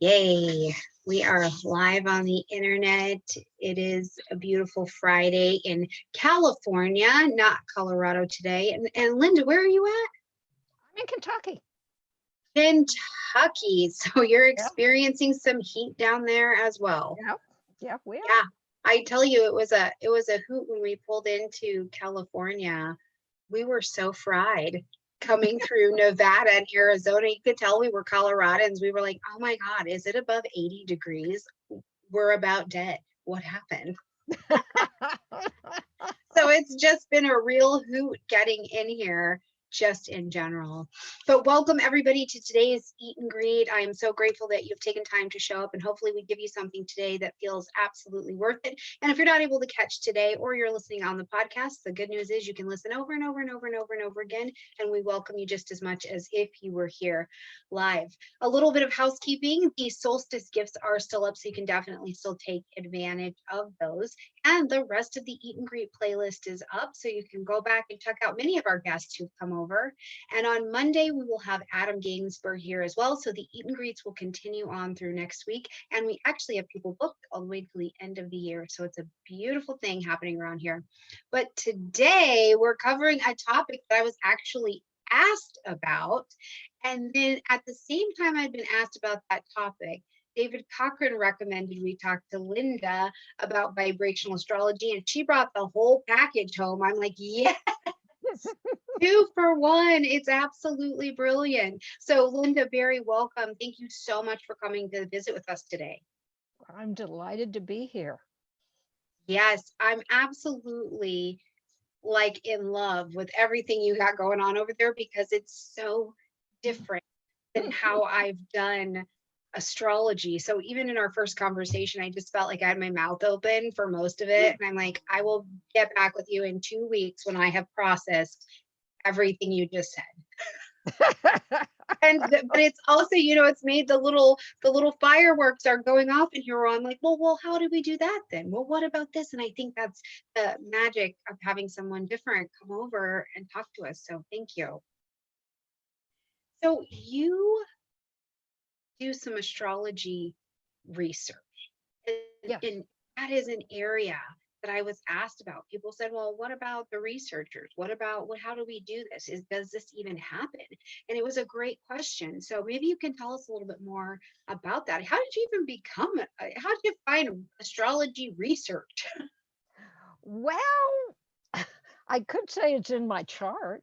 Yay. We are live on the internet. It is a beautiful Friday in California, not Colorado today. And Linda, where are you at? I'm in Kentucky. Kentucky. So you're Yeah. experiencing some heat down there as well. Yeah, we are. Yeah. I tell you, it was a hoot when we pulled into California. We were so fried coming through Nevada and Arizona. You could tell we were Coloradans. We were like, oh my God, is it above 80 degrees? We're about dead. What happened? So it's just been a real hoot getting in here, just in general. But welcome everybody to today's Eat and Greet. I am so grateful that you've taken time to show up, and hopefully we give you something today that feels absolutely worth it. And if you're not able to catch today, or you're listening on the podcast, the good news is you can listen over and over and over and over and over again, and we welcome you just as much as if you were here live. A little bit of housekeeping. The solstice gifts are still up, so you can definitely still take advantage of those. And the rest of the Eat and Greet playlist is up, so you can go back and check out many of our guests who've come over. And on Monday, we will have Adam Gainsbourg here as well. So the Eat and Greets will continue on through next week. And we actually have people booked all the way to the end of the year. So it's a beautiful thing happening around here. But today, we're covering a topic that I was actually asked about. And then at the same time I'd been asked about that topic, David Cochran recommended we talk to Linda about vibrational astrology, and she brought the whole package home. I'm like, yes, 2 for 1. It's absolutely brilliant. So Linda, very welcome. Thank you so much for coming to visit with us today. I'm delighted to be here. Yes, I'm absolutely like in love with everything you got going on over there, because it's so different than how I've done astrology. So even in our first conversation, I just felt like I had my mouth open for most of it. And I'm like, I will get back with you in 2 weeks when I have processed everything you just said. But it's also, it's made the little fireworks are going off in here. I'm like, well, how do we do that then? Well, what about this? And I think that's the magic of having someone different come over and talk to us. So thank you. So you do some astrology research. Yes. And that is an area that I was asked about. People said, well, what about the researchers? How do we do this? Does this even happen? And it was a great question. So maybe you can tell us a little bit more about that. How did you even how did you find astrology research? Well, I could say it's in my chart.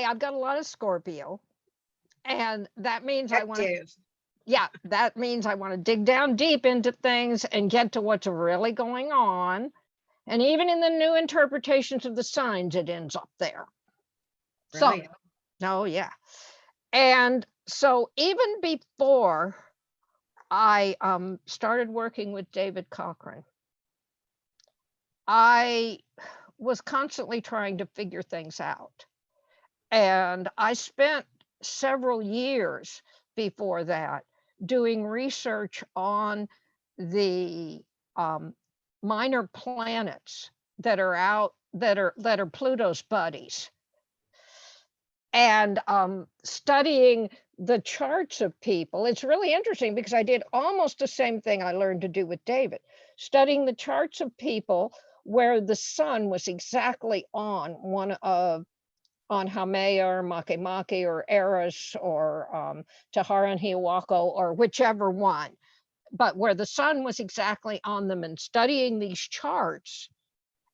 I've got a lot of Scorpio, and that means that means I want to dig down deep into things and get to what's really going on. And even in the new interpretations of the signs, it ends up there. Brilliant. Oh yeah. And so even before I started working with David Cochran, I was constantly trying to figure things out. And I spent several years before that doing research on the minor planets that are out, that are Pluto's buddies, and studying the charts of people. It's really interesting because I did almost the same thing I learned to do with David, studying the charts of people where the sun was exactly on Haumea or Makemake or Eris or Tahara and Hiawako or whichever one, but where the sun was exactly on them, and studying these charts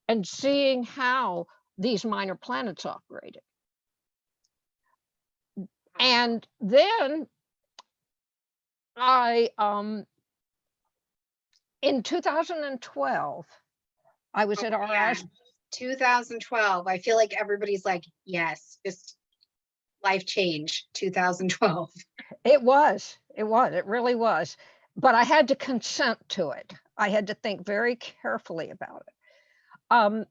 and seeing how these minor planets operated. And then in 2012, I was at our 2012. I feel like everybody's like, yes, just life change. 2012. It really was. But I had to consent to it. I had to think very carefully about it.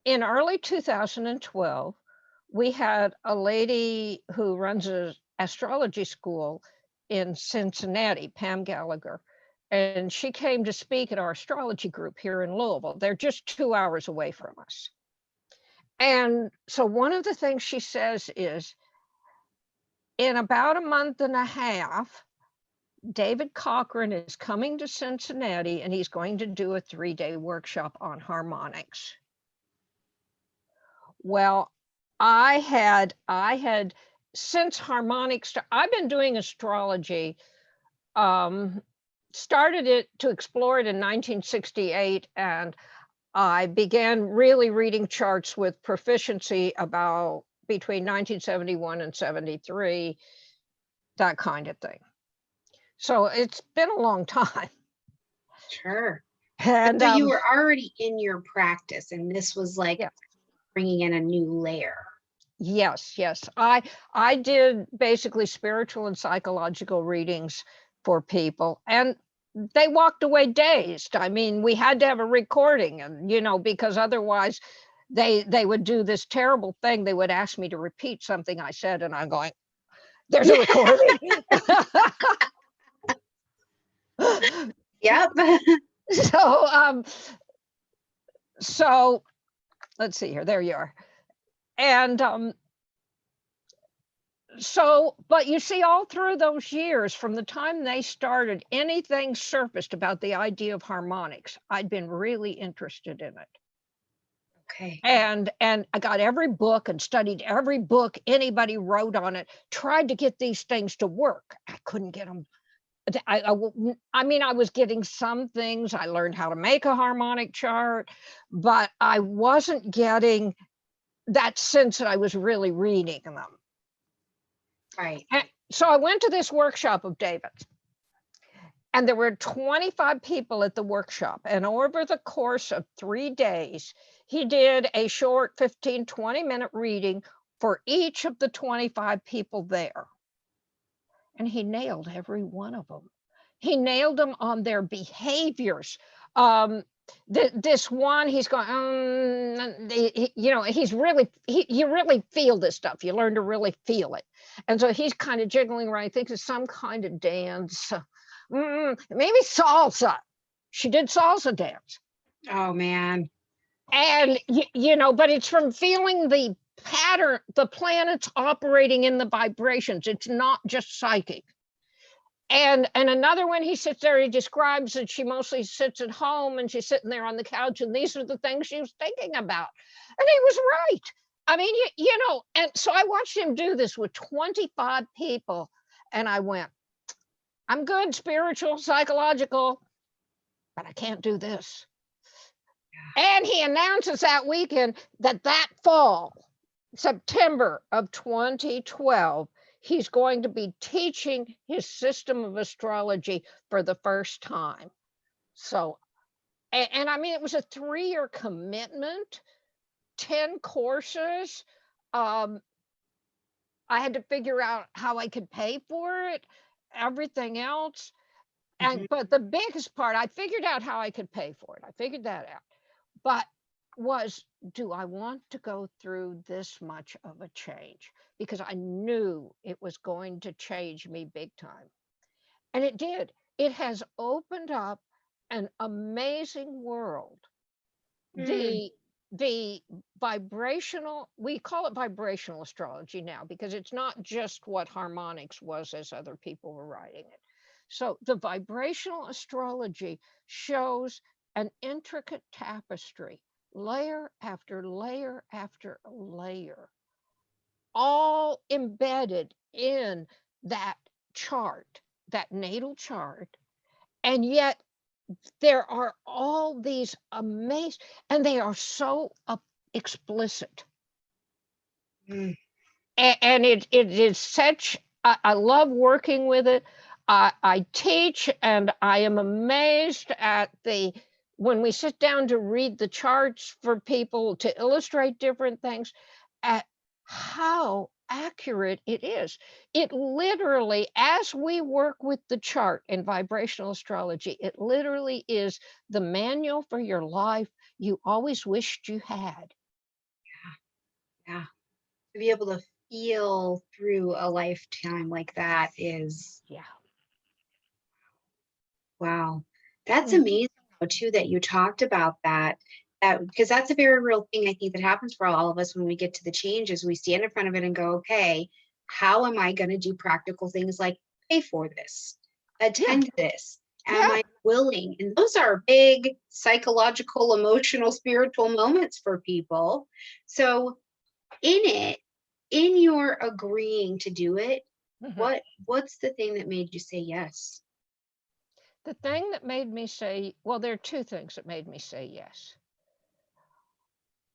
In early 2012, we had a lady who runs an astrology school in Cincinnati, Pam Gallagher, and she came to speak at our astrology group here in Louisville. They're just 2 hours away from us. And so one of the things she says is, in about a month and a half, David Cochran is coming to Cincinnati and he's going to do a 3-day workshop on harmonics. Well, I had since harmonics, I've been doing astrology, started it to explore it in 1968, and I began really reading charts with proficiency about between 1971 and 73, that kind of thing. So it's been a long time. Sure. And so you were already in your practice, and this was like yeah. bringing in a new layer. Yes. I did basically spiritual and psychological readings for people, and they walked away dazed. I mean, we had to have a recording, and because otherwise they would do this terrible thing. They would ask me to repeat something I said, and I'm going, there's a recording. Yep. So let's see here. There you are. And but you see, all through those years, from the time they started, anything surfaced about the idea of harmonics, I'd been really interested in it. Okay. And I got every book and studied every book anybody wrote on it, tried to get these things to work. I couldn't get them. I mean, I was getting some things. I learned how to make a harmonic chart, but I wasn't getting that sense that I was really reading them. Right. And so I went to this workshop of David's, and there were 25 people at the workshop. And over the course of 3 days, he did a short 15, 20-minute reading for each of the 25 people there. And he nailed every one of them. He nailed them on their behaviors. This one, he's going, he's really, you really feel this stuff. You learn to really feel it. And so he's kind of jiggling around. He thinks it's some kind of dance. Maybe salsa. She did salsa dance. Oh, man. And, but it's from feeling the pattern, the planets operating in the vibrations. It's not just psychic. And another one, he sits there, he describes that she mostly sits at home and she's sitting there on the couch, and these are the things she was thinking about. And he was right. I mean, and so I watched him do this with 25 people, and I went, I'm good, spiritual, psychological, but I can't do this. Yeah. And he announces that weekend that fall, September of 2012, he's going to be teaching his system of astrology for the first time. So, and I mean, it was a 3-year commitment, 10 courses. I had to figure out how I could pay for it, everything else. And but the biggest part, I figured out how I could pay for it. I figured that out. But do I want to go through this much of a change? Because I knew it was going to change me big time. And it did. It has opened up an amazing world. The vibrational, we call it vibrational astrology now, because it's not just what harmonics was as other people were writing it. So the vibrational astrology shows an intricate tapestry, layer after layer after layer, all embedded in that chart, that natal chart. And yet there are all these amazing, and they are so explicit. And it is such, I love working with it. I teach, and I am amazed at when we sit down to read the charts for people to illustrate different things, at how accurate it is. It literally, as we work with the chart in vibrational astrology, it literally is the manual for your life you always wished you had. Yeah. To be able to feel through a lifetime like that is, wow. That's amazing though, too, that you talked about that Because that's a very real thing, I think, that happens for all of us when we get to the changes. We stand in front of it and go, okay, how am I going to do practical things like pay for this, attend to this? Am I willing? And those are big psychological, emotional, spiritual moments for people. So in your agreeing to do it, what's the thing that made you say yes? The thing that made me say, well, there are two things that made me say yes.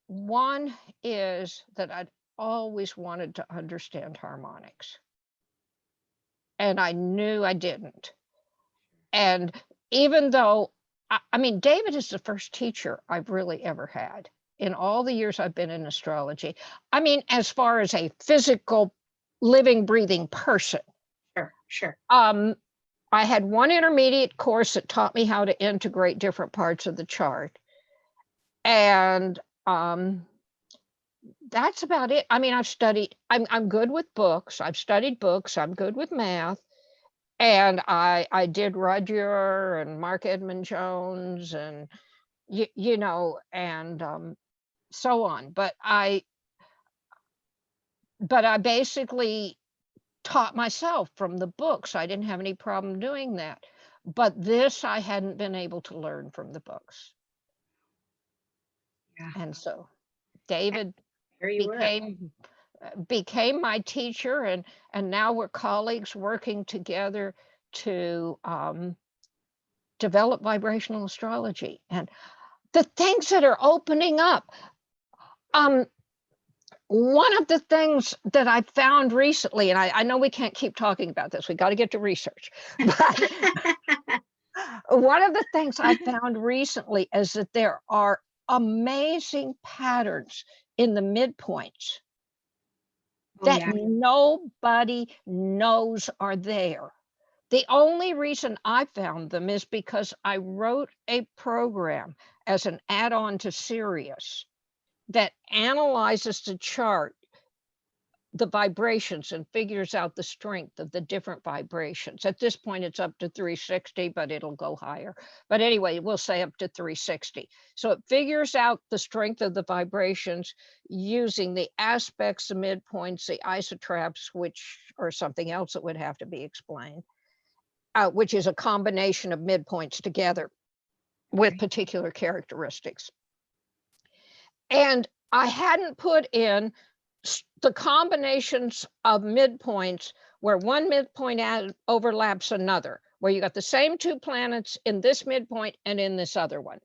One is that I'd always wanted to understand harmonics, and I knew I didn't. And even though, I mean, David is the first teacher I've really ever had in all the years I've been in astrology. I mean, as far as a physical, living, breathing person. Sure. I had one intermediate course that taught me how to integrate different parts of the chart. And that's about it. I mean, I'm good with books. I've studied books. I'm good with math. And I did Rudyard and Mark Edmund Jones and, you know, and so on. But I basically taught myself from the books. I didn't have any problem doing that. But this I hadn't been able to learn from the books. Yeah. And so David became my teacher, and now we're colleagues working together to develop vibrational astrology and the things that are opening up. One of the things that I found recently, and I know we can't keep talking about this, we got to get to research, but one of the things I found recently is that there are amazing patterns in the midpoints that nobody knows are there. The only reason I found them is because I wrote a program as an add-on to Sirius that analyzes the chart, the vibrations, and figures out the strength of the different vibrations. At this point, it's up to 360, but it'll go higher. But anyway, we'll say up to 360. So it figures out the strength of the vibrations using the aspects, the midpoints, the isotraps, which are something else that would have to be explained, which is a combination of midpoints together with particular characteristics. And I hadn't put in the combinations of midpoints where one midpoint overlaps another, where you got the same two planets in this midpoint and in this other one.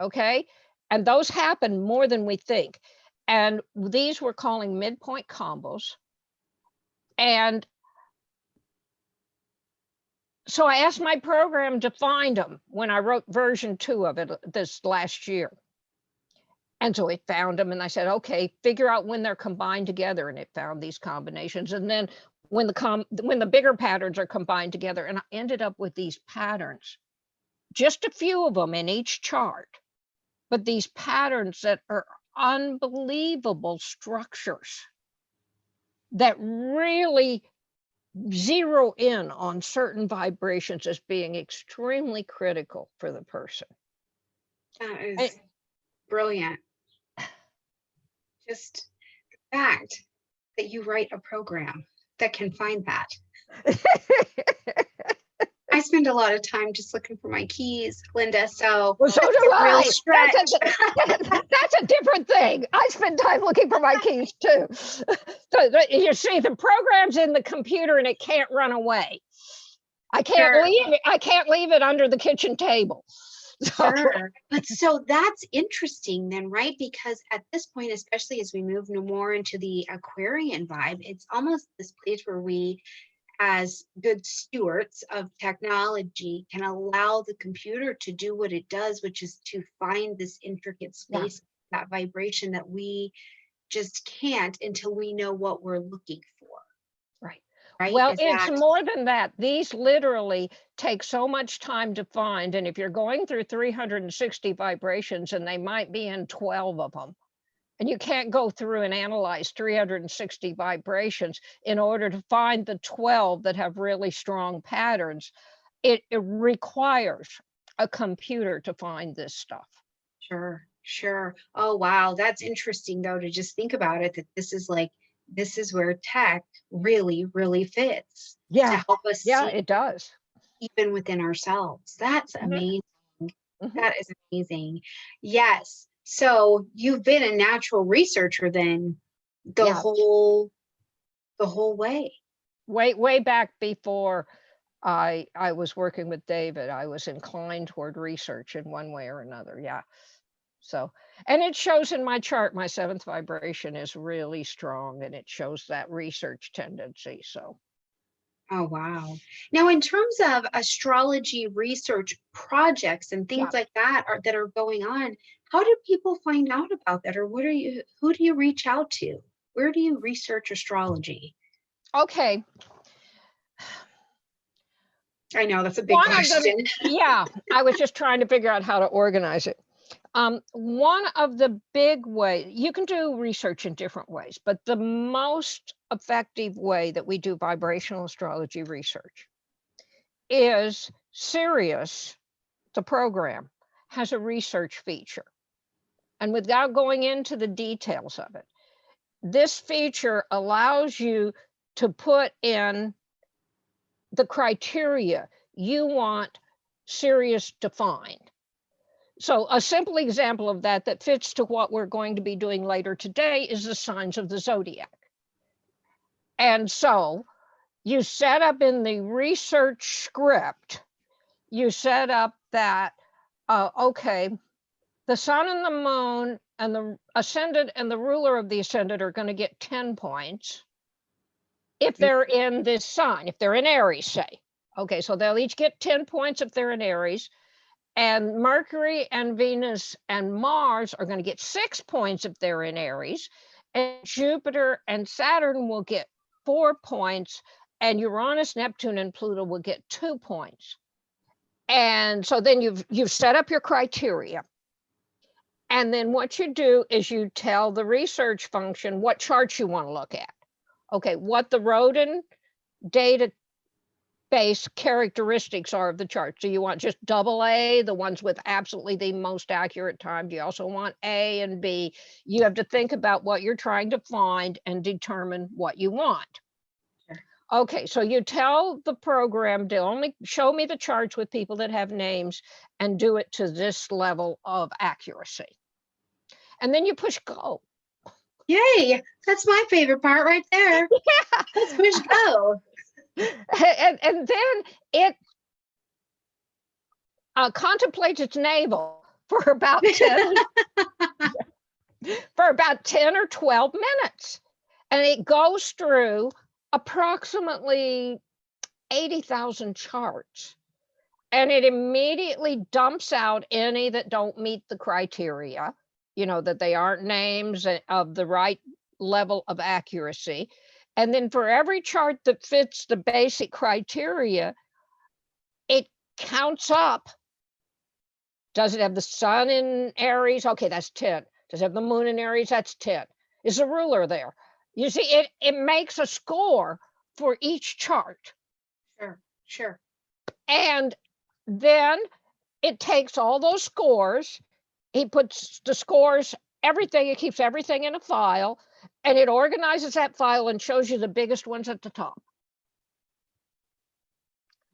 Okay? And those happen more than we think. And these we're calling midpoint combos. And so I asked my program to find them when I wrote version 2 of it this last year. And so it found them, and I said, okay, figure out when they're combined together. And it found these combinations. And then when the bigger patterns are combined together, and I ended up with these patterns, just a few of them in each chart, but these patterns that are unbelievable structures that really zero in on certain vibrations as being extremely critical for the person. That is brilliant. Just the fact that you write a program that can find that. I spend a lot of time just looking for my keys, Linda. So, well, so do I. Real stretch. That's a different thing. I spend time looking for my keys too. So you see, the program's in the computer and it can't run away. I can't leave it. I can't leave it under the kitchen table. Sure. But so that's interesting then, right? Because at this point, especially as we move more into the Aquarian vibe, it's almost this place where we, as good stewards of technology, can allow the computer to do what it does, which is to find this intricate space, that vibration that we just can't until we know what we're looking for. Right? Well, it's more than that. These literally take so much time to find. And if you're going through 360 vibrations, and they might be in 12 of them, and you can't go through and analyze 360 vibrations in order to find the 12 that have really strong patterns, it requires a computer to find this stuff. Sure, sure. Oh, wow. That's interesting, though, to just think about it, that this is like, this is where tech really, really fits to Yeah, help us yeah, see it does. even within ourselves. That's Mhm, amazing. mhm. That is amazing. Yes. So you've been a natural researcher then the Yeah, whole the whole way. way back before I was working with David, I was inclined toward research in one way or another. Yeah. So, and it shows in my chart, my seventh vibration is really strong and it shows that research tendency. So, Oh, wow. Now, in terms of astrology research projects and yeah. things like that that are going on, how do people find out about that? Or who do you reach out to? Where do you research astrology? Okay. I know that's a big One of the, question. yeah, I was just trying to figure out how to organize it. One of the big ways you can do research in different ways, but the most effective way that we do vibrational astrology research is Sirius, the program, has a research feature. And without going into the details of it, this feature allows you to put in the criteria you want Sirius defined. So a simple example of that that fits to what we're going to be doing later today is the signs of the zodiac. And so you set up in the research script, you set up that, okay, the sun and the moon and the ascendant and the ruler of the ascendant are going to get 10 points if they're in this sign, if they're in Aries, say. Okay, so they'll each get 10 points if they're in Aries. And Mercury and Venus and Mars are going to get 6 points if they're in Aries. And Jupiter and Saturn will get 4 points. And Uranus, Neptune, and Pluto will get 2 points. And so then you've set up your criteria. And then what you do is you tell the research function what charts you want to look at. Okay, what the Rodin data base characteristics are of the chart. Do you want just double A, the ones with absolutely the most accurate time? Do you also want A and B? You have to think about what you're trying to find and determine what you want. Sure. Okay, so you tell the program to only show me the charts with people that have names and do it to this level of accuracy. And then you push go. Yay! That's my favorite part right there. Yeah. Let's push go. And then it contemplates its navel for about 10 for about 10 or 12 minutes. And it goes through approximately 80,000 charts. And it immediately dumps out any that don't meet the criteria, that they aren't names of the right level of accuracy. And then for every chart that fits the basic criteria, it counts up. Does it have the sun in Aries? Okay, that's 10. Does it have the moon in Aries? That's 10. Is the ruler there? You see, it makes a score for each chart. Sure, sure. And then it takes all those scores, he puts the scores, everything, it keeps everything in a file, and it organizes that file and shows you the biggest ones at the top.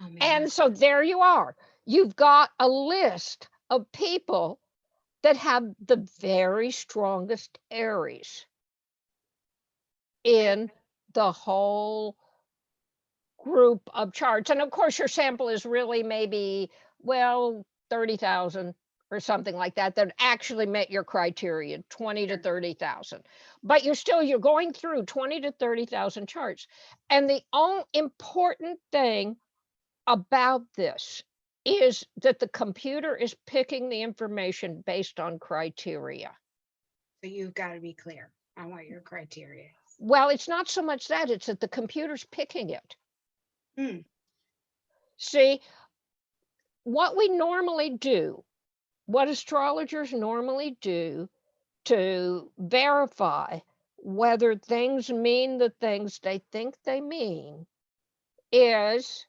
Oh, man. And so there you are. You've got a list of people that have the very strongest Aries in the whole group of charts. And of course, your sample is really maybe, 30,000 or something like that, that actually met your criteria, 20 to 30,000. But you're going through 20 to 30,000 charts. And the only important thing about this is that the computer is picking the information based on criteria. So you've got to be clear on what your criteria is. Well, it's not so much that, it's that the computer's picking it. Hmm. See, what we normally do, what astrologers normally do to verify whether things mean the things they think they mean is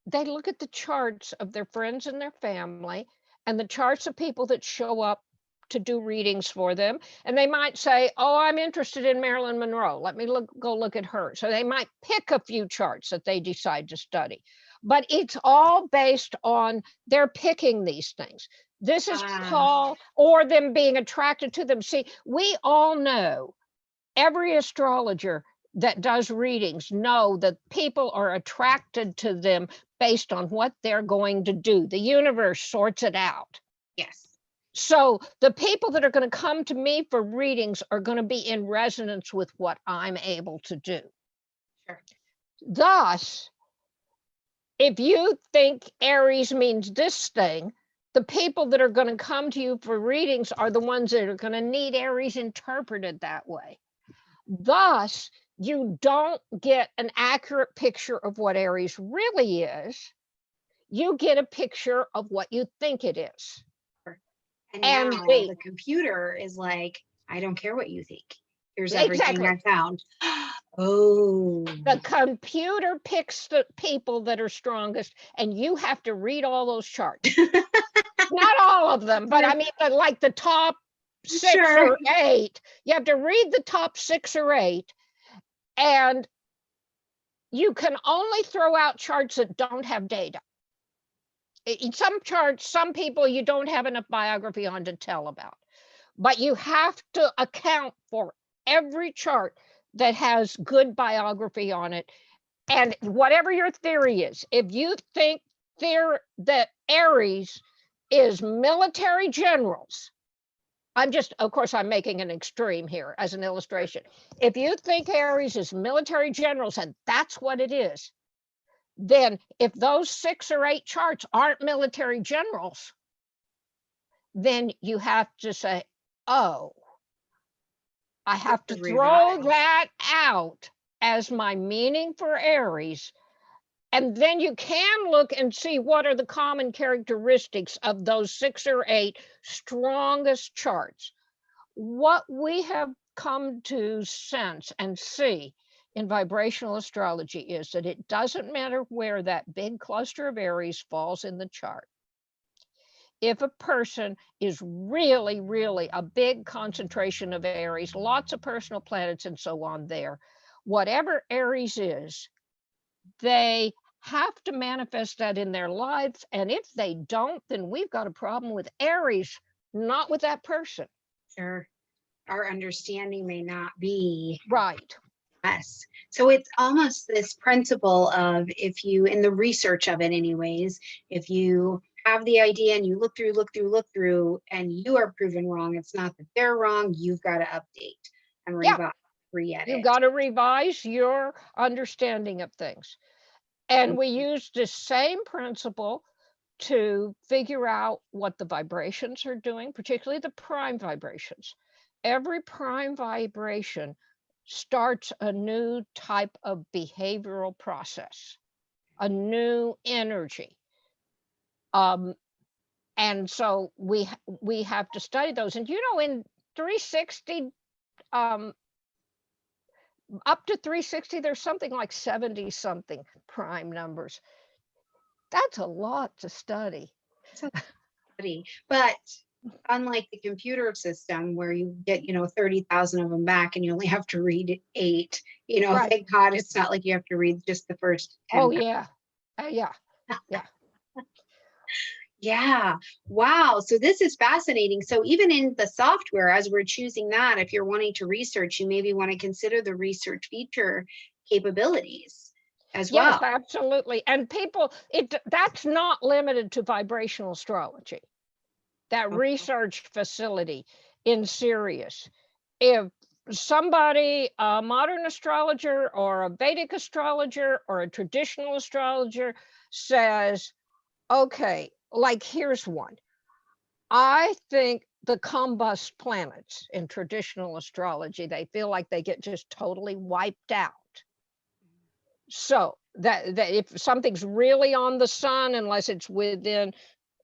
they look at the charts of their friends and their family and the charts of people that show up to do readings for them. And they might say, oh, I'm interested in Marilyn Monroe. Let me go look at her. So they might pick a few charts that they decide to study. But it's all based on they're picking these things. This is called, or them being attracted to them. See, we all know, every astrologer that does readings know that people are attracted to them based on what they're going to do. The universe sorts it out. Yes. So the people that are going to come to me for readings are going to be in resonance with what I'm able to do. Sure. Thus, if you think Aries means this thing, the people that are going to come to you for readings are the ones that are going to need Aries interpreted that way. Thus, you don't get an accurate picture of what Aries really is. You get a picture of what you think it is. And now the computer is like, I don't care what you think. Here's everything I found. Oh. The computer picks the people that are strongest, and you have to read all those charts. Not all of them, but I mean, like the top 6 or 8. You have to read the top 6 or 8, and you can only throw out charts that don't have data. In some charts, some people you don't have enough biography on to tell about, but you have to account for every chart that has good biography on it. And whatever your theory is, if you think that Aries is military generals, of course, I'm making an extreme here as an illustration. If you think Aries is military generals and that's what it is, then if those 6 or 8 charts aren't military generals, then you have to say, oh, I have to throw that out as my meaning for Aries. And then you can look and see what are the common characteristics of those 6 or 8 strongest charts. What we have come to sense and see in vibrational astrology is that it doesn't matter where that big cluster of Aries falls in the chart. If a person is really, really a big concentration of Aries, lots of personal planets and so on there, whatever Aries is, they have to manifest that in their lives. And if they don't, then we've got a problem with Aries, not with that person. Sure. Our understanding may not be right. Yes. So it's almost this principle of, if you, in the research of it anyways, if you have the idea and you look through, and you are proven wrong, it's not that they're wrong, you've got to update and re-edit. You've got to revise your understanding of things. And we use the same principle to figure out what the vibrations are doing, particularly the prime vibrations. Every prime vibration starts a new type of behavioral process, a new energy. And so we have to study those. And you know, in 360, up to 360, there's something like 70 something prime numbers. That's a lot to study. But unlike the computer system where you get, 30,000 of them back and you only have to read 8, right. Thank God it's not like you have to read just the first 10. Oh, yeah. Yeah. Yeah. Wow. So this is fascinating. So even in the software, as we're choosing that, if you're wanting to research, you maybe want to consider the research feature capabilities as well. Yes, absolutely. And people, that's not limited to vibrational astrology. That research facility in Sirius. If somebody, a modern astrologer or a Vedic astrologer or a traditional astrologer says, okay, like here's one. I think the combust planets in traditional astrology, they feel like they get just totally wiped out. So that if something's really on the sun, unless it's within,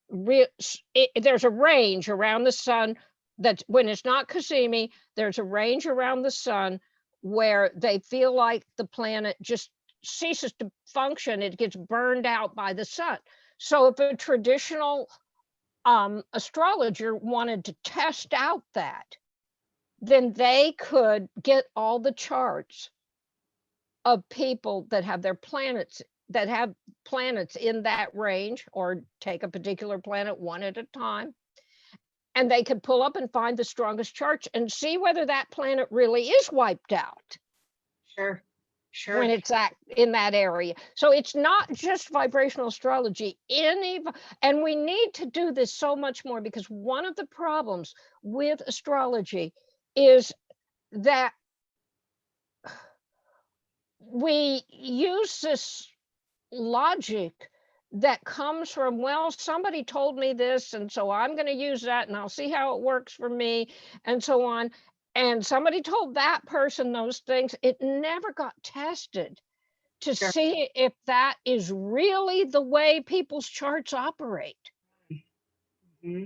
there's a range around the sun that when it's not Cazimi, there's a range around the sun where they feel like the planet just ceases to function. It gets burned out by the sun. So if a traditional astrologer wanted to test out that, then they could get all the charts of people that have their planets, that have planets in that range, or take a particular planet one at a time, and they could pull up and find the strongest charts and see whether that planet really is wiped out. Sure. Sure. When it's in that area. So it's not just vibrational astrology, and we need to do this so much more, because one of the problems with astrology is that we use this logic that comes from, well, somebody told me this, and so I'm going to use that, and I'll see how it works for me, and so on. And somebody told that person those things. It never got tested to Sure. see if that is really the way people's charts operate. Mm-hmm.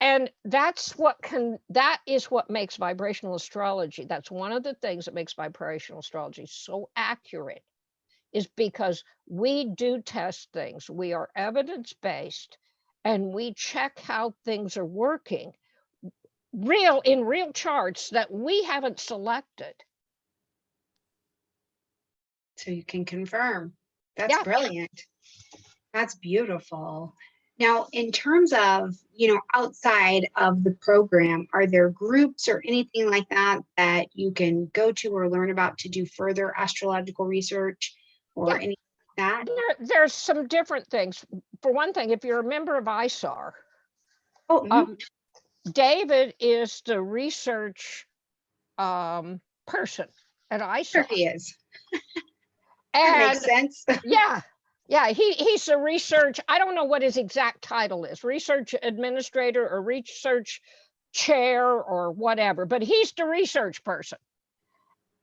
And that is what makes vibrational astrology. That's one of the things that makes vibrational astrology so accurate, is because we do test things. We are evidence-based, and we check how things are working in real charts that we haven't selected. So you can confirm. That's brilliant. That's beautiful. Now, in terms of, outside of the program, are there groups or anything like that that you can go to or learn about to do further astrological research or anything like that? There's some different things. For one thing, if you're a member of ISAR, David is the research person at ISAR. Sure he is. And makes sense. Yeah, he's a research, I don't know what his exact title is, research administrator or research chair or whatever, but he's the research person.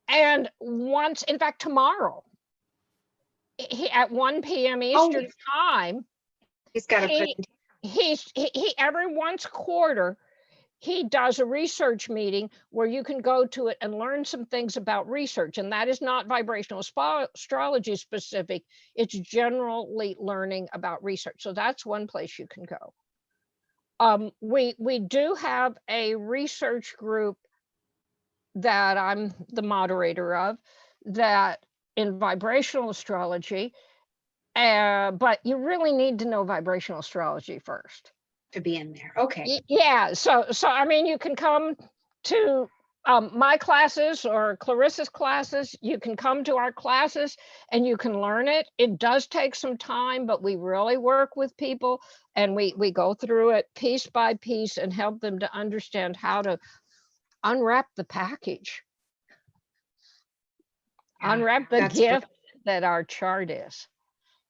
And in fact, tomorrow, at 1 p.m. Eastern time, he's got he every once a quarter, he does a research meeting where you can go to it and learn some things about research. And that is not vibrational astrology specific. It's generally learning about research. So that's one place you can go. We do have a research group that I'm the moderator of, that in vibrational astrology, but you really need to know vibrational astrology first to be in there. Okay. Yeah. So I mean, you can come to my classes or Clarissa's classes. You can come to our classes and you can learn it. It does take some time, but we really work with people, and we go through it piece by piece and help them to understand how to unwrap the package, unwrap the gift that our chart is.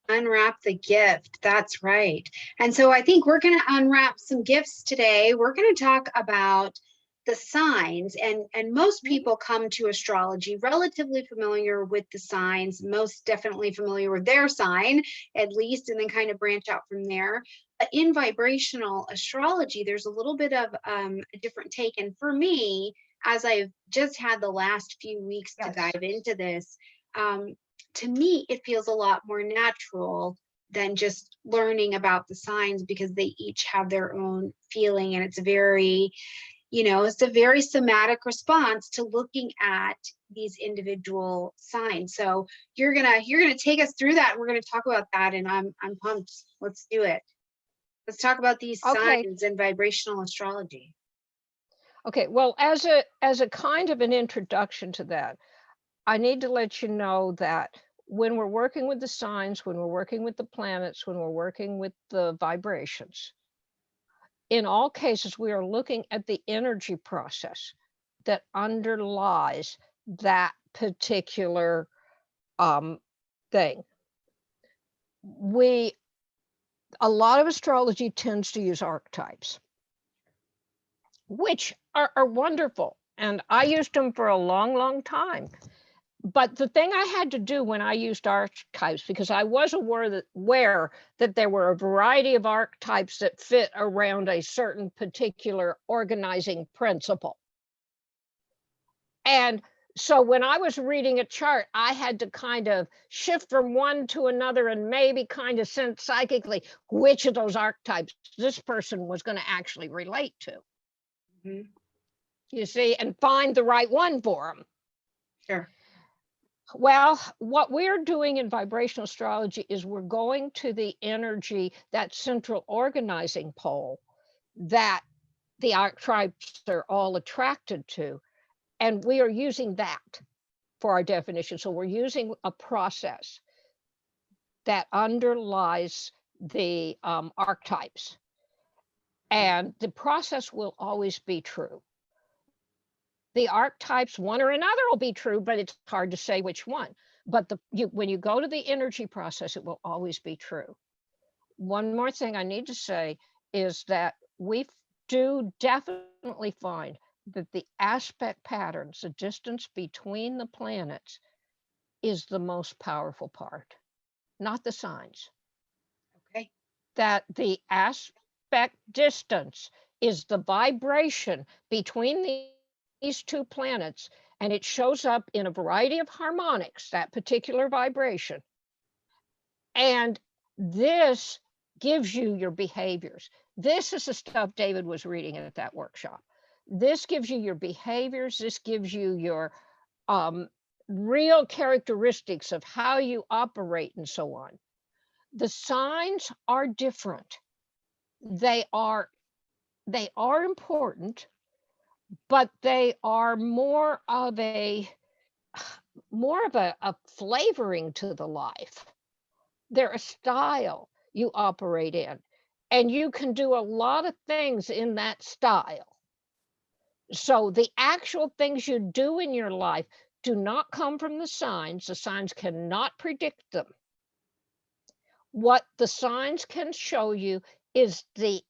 Unwrap the gift. That's right. And so I think we're going to unwrap some gifts today. We're going to talk about the signs, and most people come to astrology relatively familiar with the signs, most definitely familiar with their sign at least, and then kind of branch out from there. But in vibrational astrology, there's a little bit of a different take. And for me, as I've just had the last few weeks to dive into this, to me, it feels a lot more natural than just learning about the signs, because they each have their own feeling, and it's very, it's a very somatic response to looking at these individual signs. So you're gonna take us through that, and we're gonna talk about that, and I'm pumped. Let's do it. Let's talk about these signs in vibrational astrology. Okay, well, as a kind of an introduction to that, I need to let you know that when we're working with the signs, when we're working with the planets, when we're working with the vibrations, in all cases, we are looking at the energy process that underlies that particular thing. A lot of astrology tends to use archetypes, which are wonderful. And I used them for a long, long time. But the thing I had to do when I used archetypes, because I was aware that there were a variety of archetypes that fit around a certain particular organizing principle. And So when I was reading a chart, I had to kind of shift from one to another and maybe kind of sense psychically which of those archetypes this person was going to actually relate to. Mhm. You see, and find the right one for them. Sure. Well, what we're doing in vibrational astrology is we're going to the energy, that central organizing pole that the archetypes are all attracted to. And we are using that for our definition. So we're using a process that underlies the archetypes. And the process will always be true. The archetypes, one or another, will be true, but it's hard to say which one. But when you go to the energy process, it will always be true. One more thing I need to say is that we do definitely find that the aspect patterns, the distance between the planets, is the most powerful part, not the signs. Okay. That the aspect distance is the vibration between these two planets, and it shows up in a variety of harmonics, that particular vibration. And this gives you your behaviors. This is the stuff David was reading at that workshop. This gives you your behaviors. This gives you your real characteristics of how you operate and so on. The signs are different. They are important, but they are more of a flavoring to the life. They're a style you operate in, and you can do a lot of things in that style. So the actual things you do in your life do not come from the signs. The signs cannot predict them. What the signs can show you is the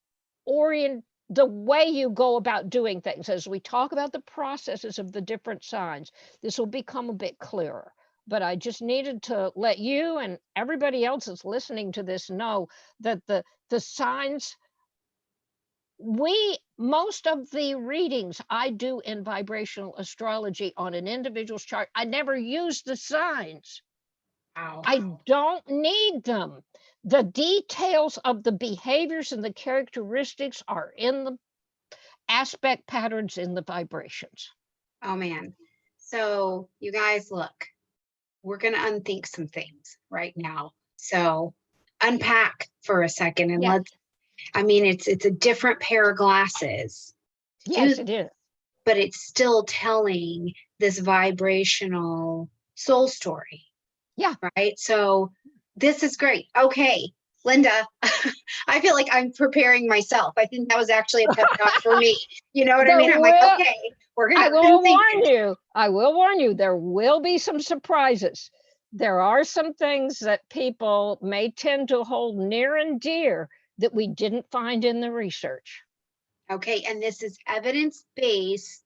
way you go about doing things. As we talk about the processes of the different signs, this will become a bit clearer. But I just needed to let you and everybody else that's listening to this know that the signs, most of the readings I do in vibrational astrology on an individual's chart, I never use the signs. Wow. I don't need them. The details of the behaviors and the characteristics are in the aspect patterns in the vibrations. Oh man. So you guys, look, we're going to unthink some things right now. So unpack for a second and Yeah. it's a different pair of glasses. Yes, it is. But it's still telling this vibrational soul story. Yeah. Right. So this is great. Okay, Linda, I feel like I'm preparing myself. I think that was actually a pep talk for me. You know what I mean? I'm like, okay, we're going to I will warn you, there will be some surprises. There are some things that people may tend to hold near and dear that we didn't find in the research. Okay, and this is evidence-based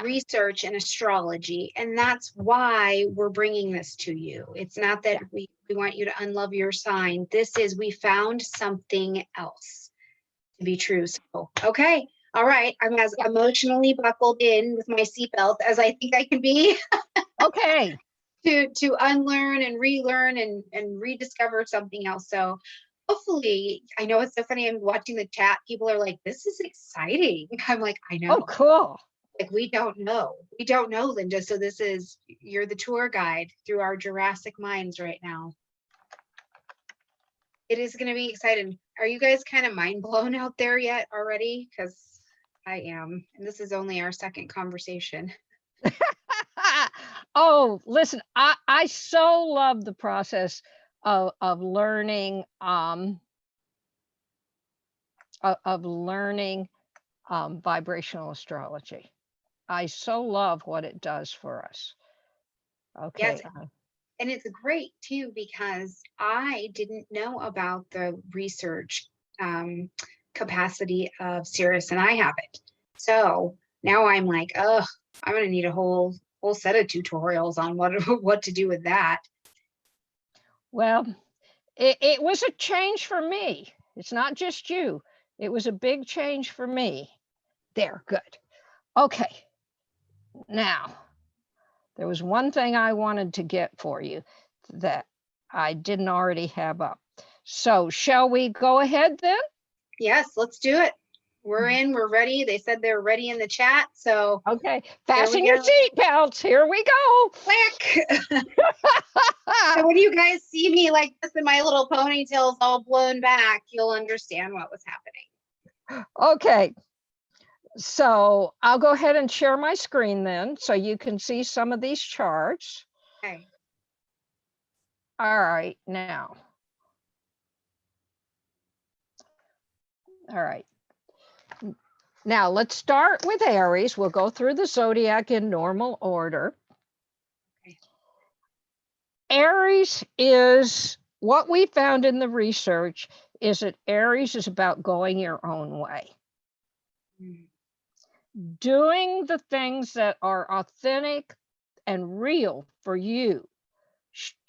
research and astrology, and that's why we're bringing this to you. It's not that we want you to unlove your sign. This is, we found something else to be true. So, okay, all right, I'm as emotionally buckled in with my seatbelt as I think I can be. Okay. to unlearn and relearn and rediscover something else. So hopefully, I know it's so funny. I'm watching the chat. People are like, this is exciting. I'm like, I know. Oh, cool. Like, we don't know. We don't know, Linda. So you're the tour guide through our Jurassic minds right now. It is going to be exciting. Are you guys kind of mind blown out there yet already? Because I am. And this is only our second conversation. Oh, listen, I so love the process of learning vibrational astrology. I so love what it does for us. Okay. Yes. And it's great too, because I didn't know about the research capacity of Sirius, and I have it. So now I'm like, oh, I'm going to need a whole set of tutorials on what to do with that. Well, it was a change for me. It's not just you. It was a big change for me. There, good. Okay. Now, There was one thing I wanted to get for you that I didn't already have up. So shall we go ahead then? Yes, let's do it. We're in, we're ready. They said they're ready in the chat. So okay, fasten your seatbelts. Here we go. Click. So when you guys see me like this and my little ponytails all blown back, you'll understand what was happening. Okay. So I'll go ahead and share my screen then so you can see some of these charts. Okay. All right, now. All right. Now let's start with Aries. We'll go through the zodiac in normal order. Okay. Aries is, what we found in the research is that Aries is about going your own way. Doing the things that are authentic and real for you,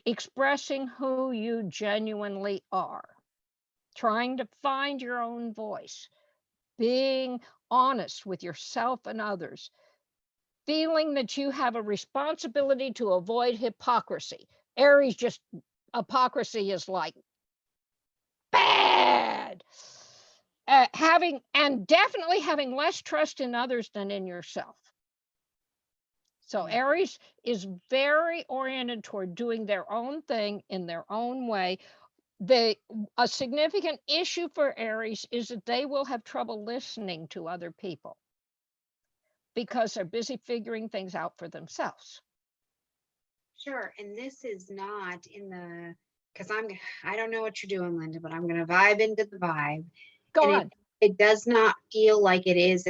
expressing who you genuinely are, trying to find your own voice, being honest with yourself and others, feeling that you have a responsibility to avoid hypocrisy. Aries, just hypocrisy is like bad. Definitely having less trust in others than in yourself. So Aries is very oriented toward doing their own thing in their own way. A significant issue for Aries is that they will have trouble listening to other people because they're busy figuring things out for themselves. Sure. And this is not in the, because I don't know what you're doing, Linda, but I'm going to vibe into the vibe. Go on. It does not feel like it is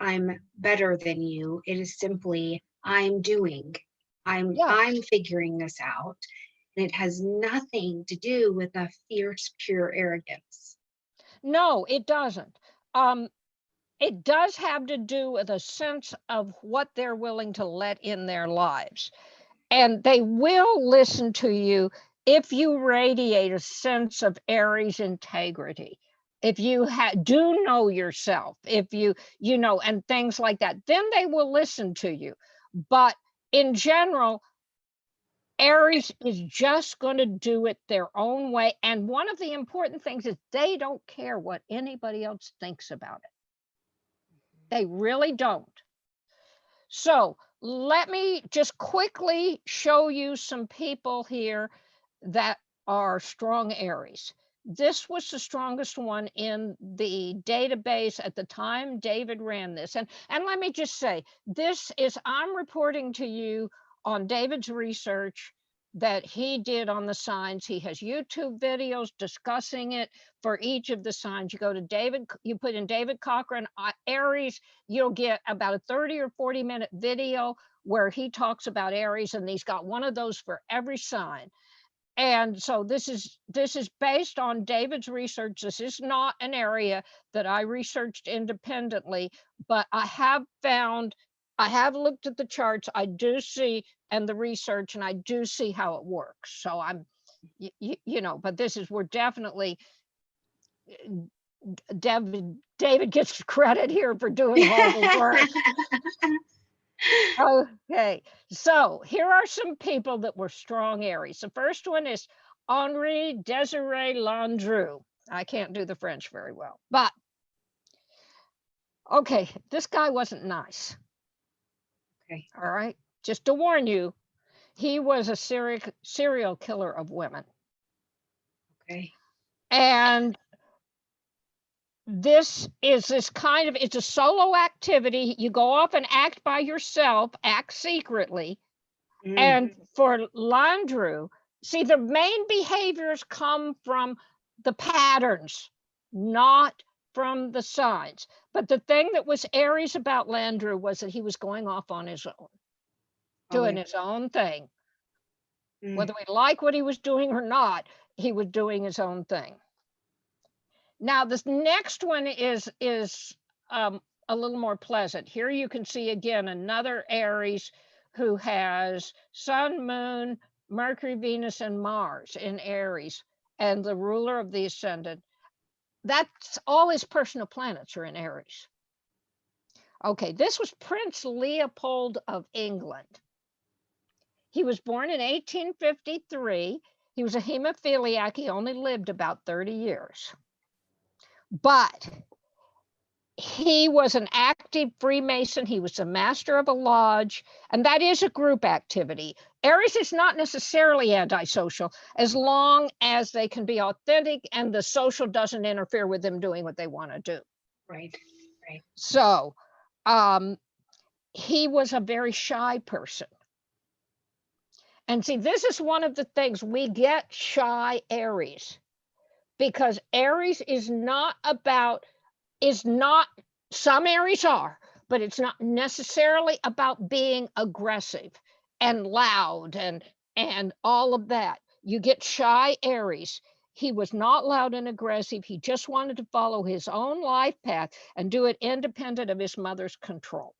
I'm better than you. It is simply I'm figuring this out. And it has nothing to do with a fierce, pure arrogance. No, it doesn't. It does have to do with a sense of what they're willing to let in their lives. And they will listen to you if you radiate a sense of Aries integrity. If you do know yourself, if you know, and things like that, then they will listen to you. But in general, Aries is just going to do it their own way. And one of the important things is they don't care what anybody else thinks about it. They really don't. So let me just quickly show you some people here that are strong Aries. This was the strongest one in the database at the time David ran this. And let me just say, I'm reporting to you on David's research that he did on the signs. He has YouTube videos discussing it for each of the signs. You go to David, you put in David Cochran, Aries, you'll get about a 30 or 40-minute video where he talks about Aries, and he's got one of those for every sign. And so this is based on David's research. This is not an area that I researched independently, but I have looked at the charts. I do see, and the research, and I do see how it works. So I'm, but we're definitely, David gets credit here for doing all the work. Okay, so here are some people that were strong Aries. The first one is Henri Désiré Landru. I can't do the French very well, but okay, this guy wasn't nice. Okay. All right, just to warn you, he was a serial killer of women. Okay. And it's a solo activity. You go off and act by yourself, act secretly. And for Landru, see, the main behaviors come from the patterns, not from the signs. But the thing that was Aries about Landru was that he was going off on his own, doing his own thing. Whether we like what he was doing or not, he was doing his own thing. Now, this next one is a little more pleasant. Here you can see again another Aries who has Sun, Moon, Mercury, Venus, and Mars in Aries, and the ruler of the ascendant. That's all his personal planets are in Aries. Okay, this was Prince Leopold of England. He was born in 1853. He was a hemophiliac. He only lived about 30 years. But he was an active Freemason. He was a master of a lodge, and that is a group activity. Aries is not necessarily antisocial as long as they can be authentic and the social doesn't interfere with them doing what they want to do. Right. So he was a very shy person. And see, this is one of the things we get shy Aries, because Aries is not, some Aries are, but it's not necessarily about being aggressive and loud and all of that. You get shy Aries. He was not loud and aggressive. He just wanted to follow his own life path and do it independent of his mother's control.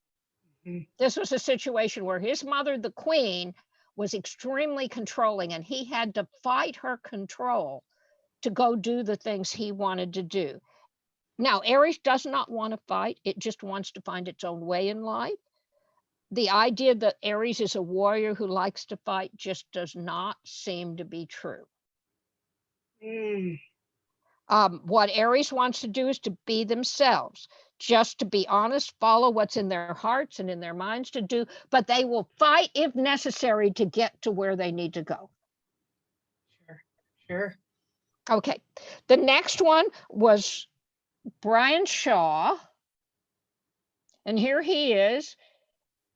Mm-hmm. This was a situation where his mother, the queen, was extremely controlling, and he had to fight her control to go do the things he wanted to do. Now, Aries does not want to fight. It just wants to find its own way in life. The idea that Aries is a warrior who likes to fight just does not seem to be true. What Aries wants to do is to be themselves, just to be honest, follow what's in their hearts and in their minds to do, but they will fight if necessary to get to where they need to go. Sure. Okay. The next one was Brian Shaw. And here he is.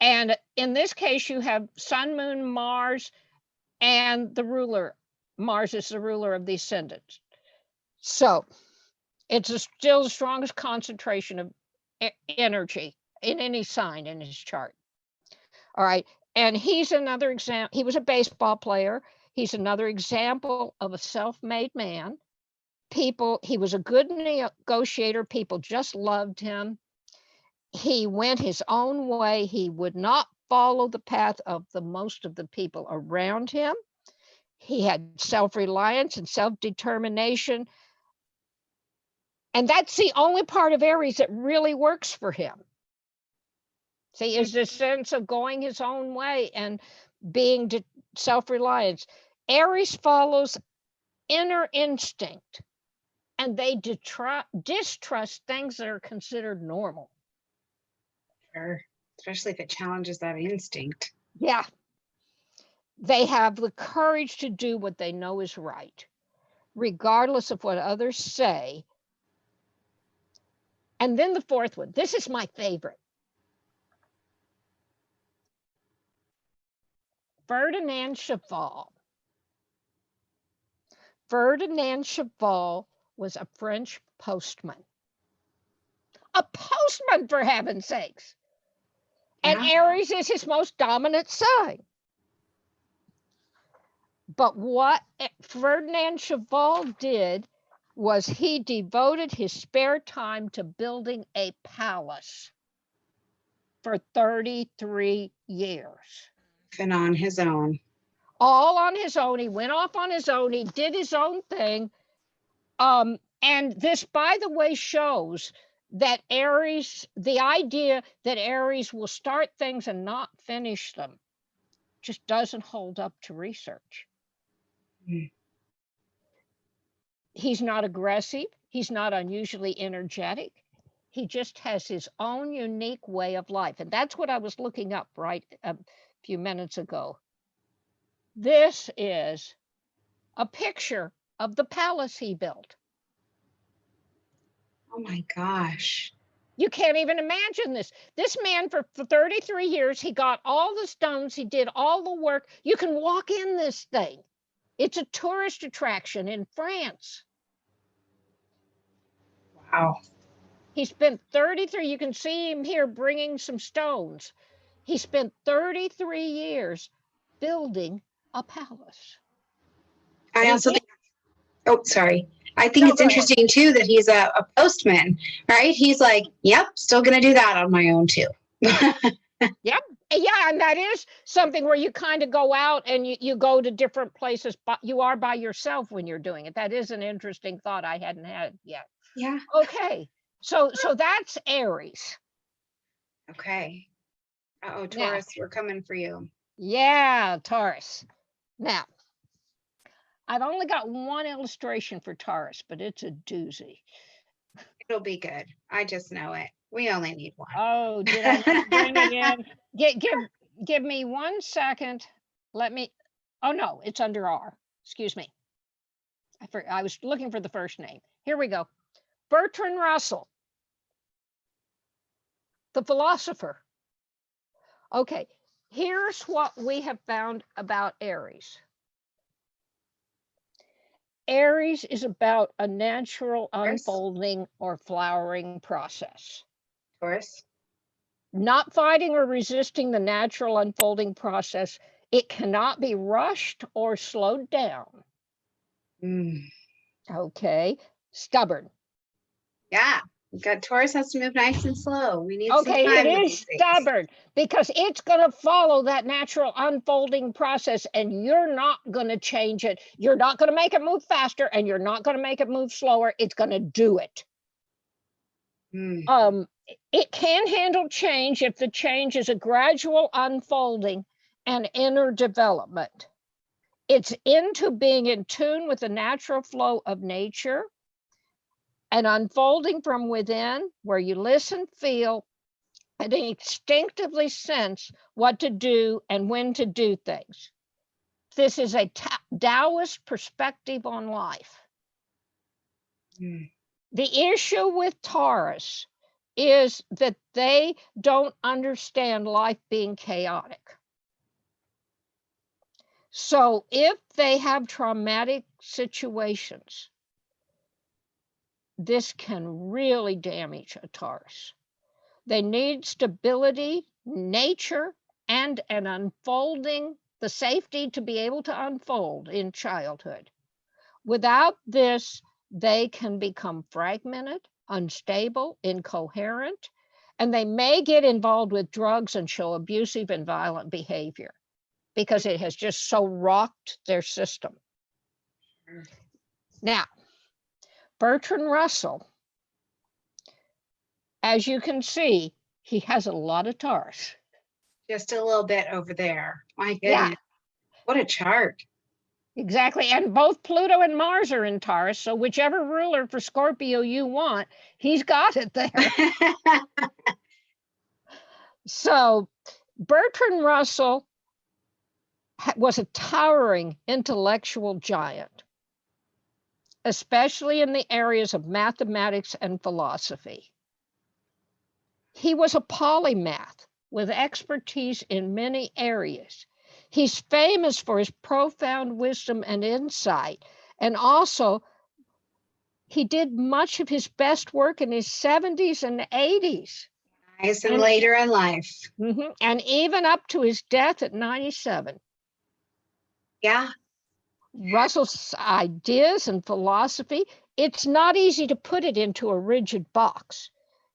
And in this case, you have Sun, Moon, Mars, and the ruler. Mars is the ruler of the ascendant. So it's still the strongest concentration of energy in any sign in his chart. All right. And he's another example. He was a baseball player. He's another example of a self-made man. He was a good negotiator. People just loved him. He went his own way. He would not follow the path of most of the people around him. He had self-reliance and self-determination. And that's the only part of Aries that really works for him. See, is this sense of going his own way and being self-reliance. Aries follows inner instinct, and they distrust things that are considered normal. Sure. Especially if it challenges that instinct. Yeah. They have the courage to do what they know is right, regardless of what others say. And then the fourth one. This is my favorite. Ferdinand Cheval. Ferdinand Cheval was a French postman. A postman, for heaven's sakes. And Aries is his most dominant sign. But what Ferdinand Cheval did was he devoted his spare time to building a palace for 33 years. And on his own. All on his own. He went off on his own. He did his own thing. And this, by the way, shows that Aries, the idea that Aries will start things and not finish them, just doesn't hold up to research. He's not aggressive. He's not unusually energetic. He just has his own unique way of life. And that's what I was looking up right a few minutes ago. This is a picture of the palace he built. Oh my gosh. You can't even imagine this. This man, for 33 years, he got all the stones. He did all the work. You can walk in this thing. It's a tourist attraction in France. Wow. He spent 33, you can see him here bringing some stones. He spent 33 years building a palace. I also think, I think it's interesting too that he's a postman, right? He's like, yep, still going to do that on my own too. Yep. Yeah, and that is something where you kind of go out and you go to different places, but you are by yourself when you're doing it. That is an interesting thought I hadn't had yet. Yeah. Okay. So that's Aries. Okay. Uh-oh, Taurus, we're coming for you. Yeah, Taurus. Now, I've only got one illustration for Taurus, but it's a doozy. It'll be good. I just know it. We only need one. Oh, did I not bring it in? Give me 1 second. Let me. Oh no, it's under R. Excuse me. I was looking for the first name. Here we go. Bertrand Russell, the philosopher. Okay, here's what we have found about Aries. Aries is about a natural unfolding or flowering process. Taurus. Not fighting or resisting the natural unfolding process. It cannot be rushed or slowed down. Okay, stubborn. Yeah, got Taurus has to move nice and slow. We need Okay, some time it with is these stubborn because it's going to follow that natural unfolding process, and you're not going to change it. You're not going to make it move faster, and you're not going to make it move slower. It's going to do it. It can handle change if the change is a gradual unfolding and inner development. It's into being in tune with the natural flow of nature and unfolding from within, where you listen, feel, and instinctively sense what to do and when to do things. This is a Taoist perspective on life. The issue with Taurus is that they don't understand life being chaotic. So if they have traumatic situations, this can really damage a Taurus. They need stability, nature, and an unfolding, the safety to be able to unfold in childhood. Without this, they can become fragmented, unstable, incoherent, and they may get involved with drugs and show abusive and violent behavior because it has just so rocked their system. Now, Bertrand Russell, as you can see, he has a lot of Taurus. Just a little bit over there. My goodness. Yeah. What a chart. Exactly. And both Pluto and Mars are in Taurus. So whichever ruler for Scorpio you want, he's got it there. So Bertrand Russell was a towering intellectual giant, especially in the areas of mathematics and philosophy. He was a polymath with expertise in many areas. He's famous for his profound wisdom and insight, and also he did much of his best work in his 70s and 80s. Nice and later in life. And even up to his death at 97. Yeah. Russell's ideas and philosophy, it's not easy to put it into a rigid box.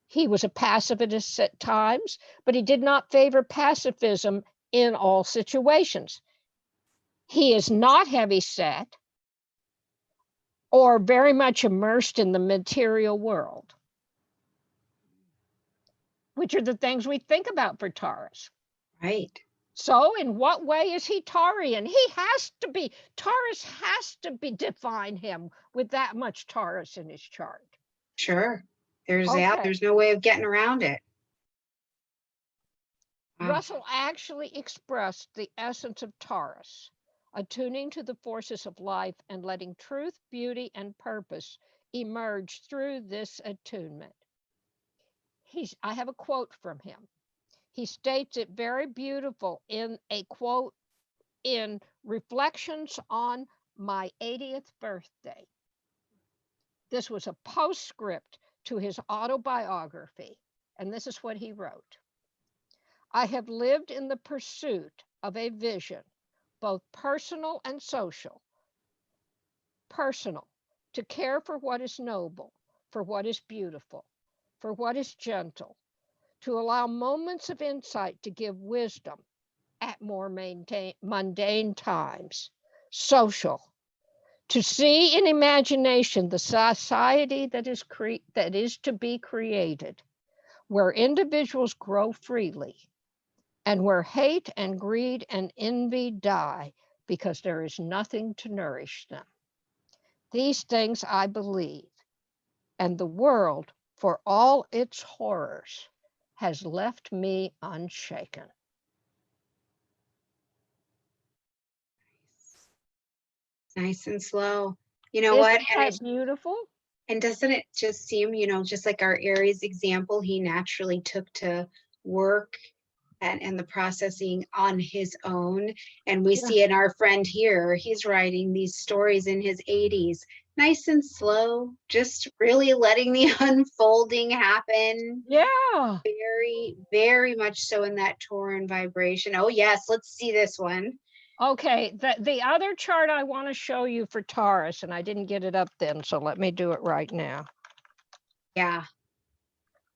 He was a pacifist at times, but he did not favor pacifism in all situations. He is not heavy-set or very much immersed in the material world, which are the things we think about for Taurus. Right. So in what way is he Taurian? Taurus has to be define him with that much Taurus in his chart. Sure. There's no way of getting around it. Russell actually expressed the essence of Taurus, attuning to the forces of life and letting truth, beauty, and purpose emerge through this attunement. I have a quote from him. He states it very beautiful in a quote in Reflections on My 80th Birthday. This was a postscript to his autobiography, and this is what he wrote. I have lived in the pursuit of a vision, both personal and social. Personal, to care for what is noble, for what is beautiful, for what is gentle, to allow moments of insight to give wisdom at more mundane times. Social, to see in imagination the society that is to be created, where individuals grow freely, and where hate and greed and envy die, because there is nothing to nourish them. These things I believe, and the world, for all its horrors, has left me unshaken. Nice and slow. You know Isn't what? that beautiful? And doesn't it just seem, just like our Aries example, he naturally took to work and the processing on his own. And we see in our friend here, he's writing these stories in his 80s, nice and slow, just really letting the unfolding happen. Yeah. Very, very much so in that Tauran vibration. Oh, yes, let's see this one. Okay, the other chart I want to show you for Taurus, and I didn't get it up then, so let me do it right now. Yeah.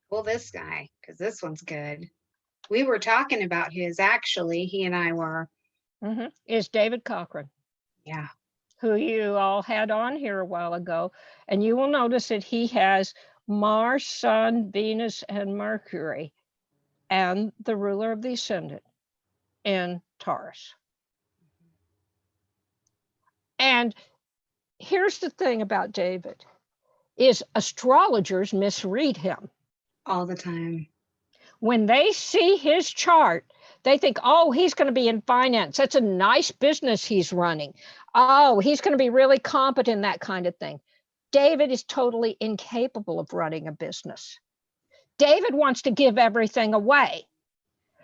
Well, this guy, because this one's good. We were talking about his, actually, he and I were. Is David Cochran. Yeah. Who you all had on here a while ago. And you will notice that he has Mars, Sun, Venus, and Mercury, and the ruler of the ascendant in Taurus. And here's the thing about David, is astrologers misread him. All the time. When they see his chart, they think, oh, he's going to be in finance. That's a nice business he's running. Oh, he's going to be really competent, that kind of thing. David is totally incapable of running a business. David wants to give everything away.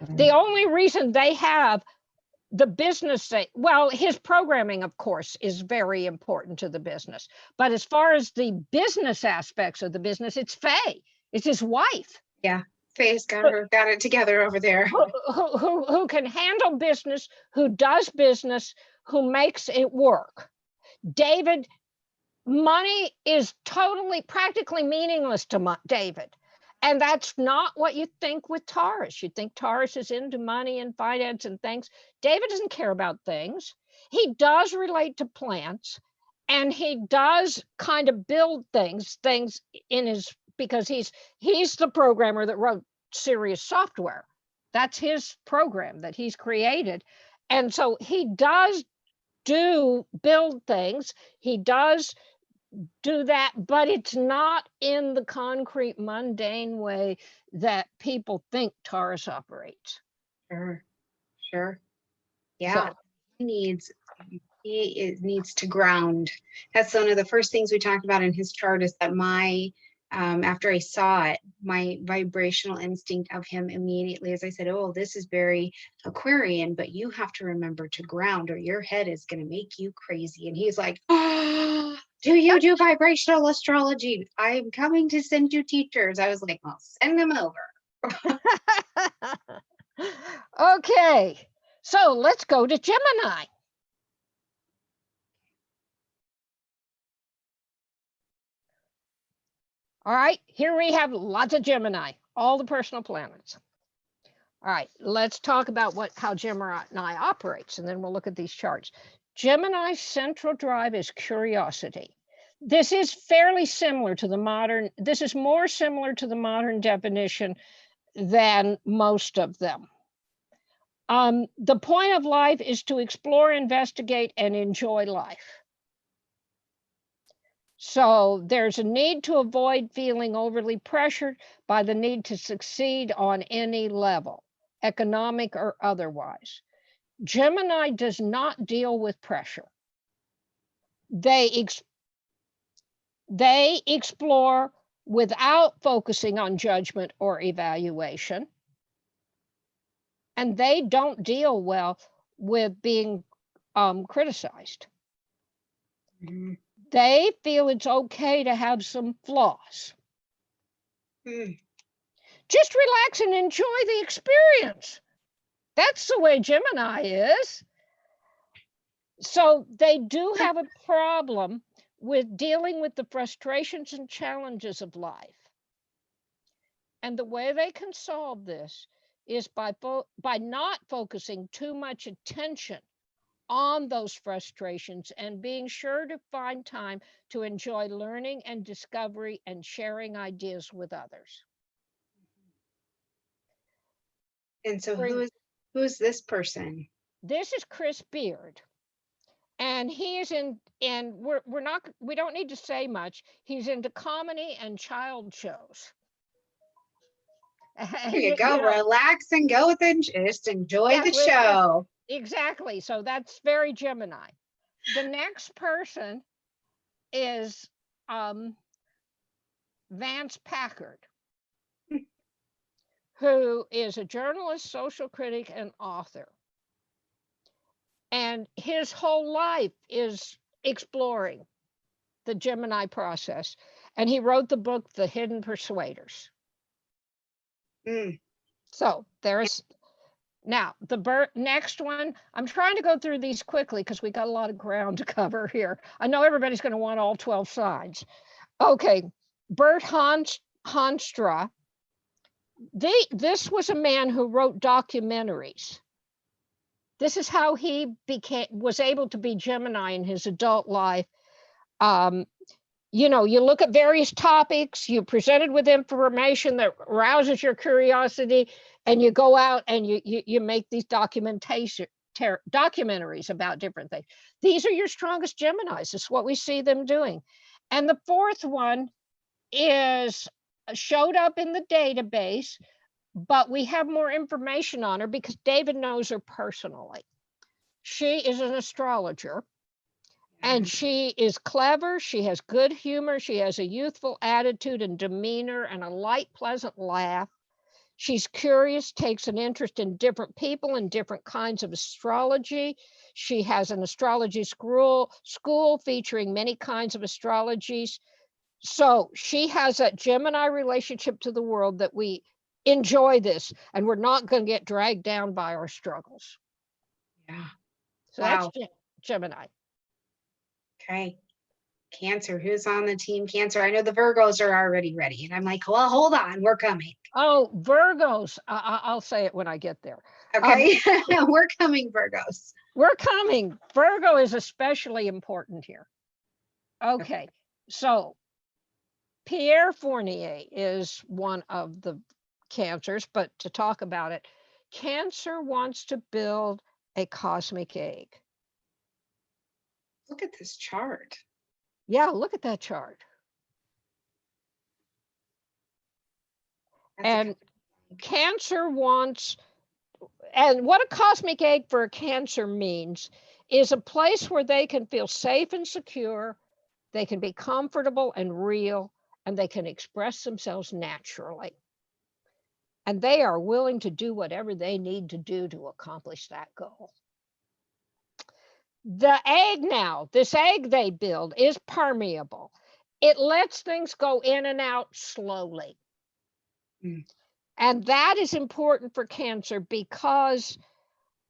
The only reason they have the business, well, his programming, of course, is very important to the business. But as far as the business aspects of the business, it's Faye. It's his wife. Yeah. Faye's got it together over there. Who can handle business, who does business, who makes it work. David, money is totally, practically meaningless to David. And that's not what you think with Taurus. You think Taurus is into money and finance and things. David doesn't care about things. He does relate to plants, and he does kind of build things in his, because he's the programmer that wrote Sirius software. That's his program that he's created. And so he does build things. He does do that, but it's not in the concrete, mundane way that people think Taurus operates. Sure. Yeah. So, he needs to ground. That's one of the first things we talked about in his chart, is that after I saw it, my vibrational instinct of him immediately, as I said, oh, this is very Aquarian, but you have to remember to ground or your head is going to make you crazy. And he's like, oh, do you do vibrational astrology? I'm coming to send you teachers. I was like, well, send them over. Okay, so let's go to Gemini. All right, here we have lots of Gemini, all the personal planets. All right, let's talk about how Gemini operates, and then we'll look at these charts. Gemini's central drive is curiosity. This is fairly similar to the modern, this is more similar to the modern definition than most of them. The point of life is to explore, investigate, and enjoy life. So there's a need to avoid feeling overly pressured by the need to succeed on any level, economic or otherwise. Gemini does not deal with pressure. They explore without focusing on judgment or evaluation. And they don't deal well with being criticized. Mm-hmm. They feel it's okay to have some flaws. Just relax and enjoy the experience. That's the way Gemini is. So they do have a problem with dealing with the frustrations and challenges of life. And the way they can solve this is by not focusing too much attention on those frustrations and being sure to find time to enjoy learning and discovery and sharing ideas with others. And so Who's this person? This is Chris Beard. And he is and we don't need to say much. He's into comedy and child shows. There you go. Relax and go with it. Just enjoy the show. Exactly. So that's very Gemini. The next person is Vance Packard, who is a journalist, social critic, and author. And his whole life is exploring the Gemini process. And he wrote the book, The Hidden Persuaders. So there's now the next one. I'm trying to go through these quickly because we got a lot of ground to cover here. I know everybody's going to want all 12 signs. Okay, Bertrand. This was a man who wrote documentaries. This is how he was able to be Gemini in his adult life. You look at various topics, you're presented with information that rouses your curiosity, and you go out and you make these documentaries about different things. These are your strongest Geminis. It's what we see them doing. And the fourth one showed up in the database, but we have more information on her because David knows her personally. She is an astrologer. And she is clever, she has good humor, she has a youthful attitude and demeanor and a light, pleasant laugh. She's curious, takes an interest in different people and different kinds of astrology. She has an astrology school featuring many kinds of astrologies. So she has that Gemini relationship to the world that we enjoy this, and we're not going to get dragged down by our struggles. Yeah. So wow. That's Gemini. Okay. Cancer, who's on the team Cancer? I know the Virgos are already ready. And I'm like, well, hold on, we're coming. Oh, Virgos. I'll say it when I get there. Okay. We're coming, Virgos. We're coming. Virgo is especially important here. Okay. So Pierre Fournier is one of the Cancers, but to talk about it, Cancer wants to build a cosmic egg. Look at this chart. Yeah, look at that chart. And Cancer wants, and what a cosmic egg for a Cancer means is a place where they can feel safe and secure, they can be comfortable and real, and they can express themselves naturally. And they are willing to do whatever they need to do to accomplish that goal. The egg now, this egg they build is permeable. It lets things go in and out slowly. And that is important for Cancer because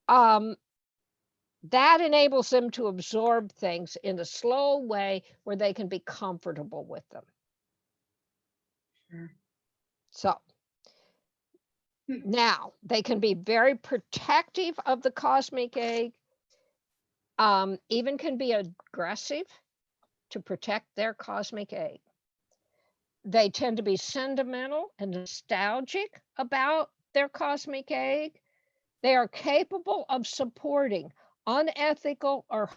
that enables them to absorb things in a slow way where they can be comfortable with them. So now they can be very protective of the cosmic egg. Even can be aggressive to protect their cosmic egg. They tend to be sentimental and nostalgic about their cosmic egg. They are capable of supporting unethical or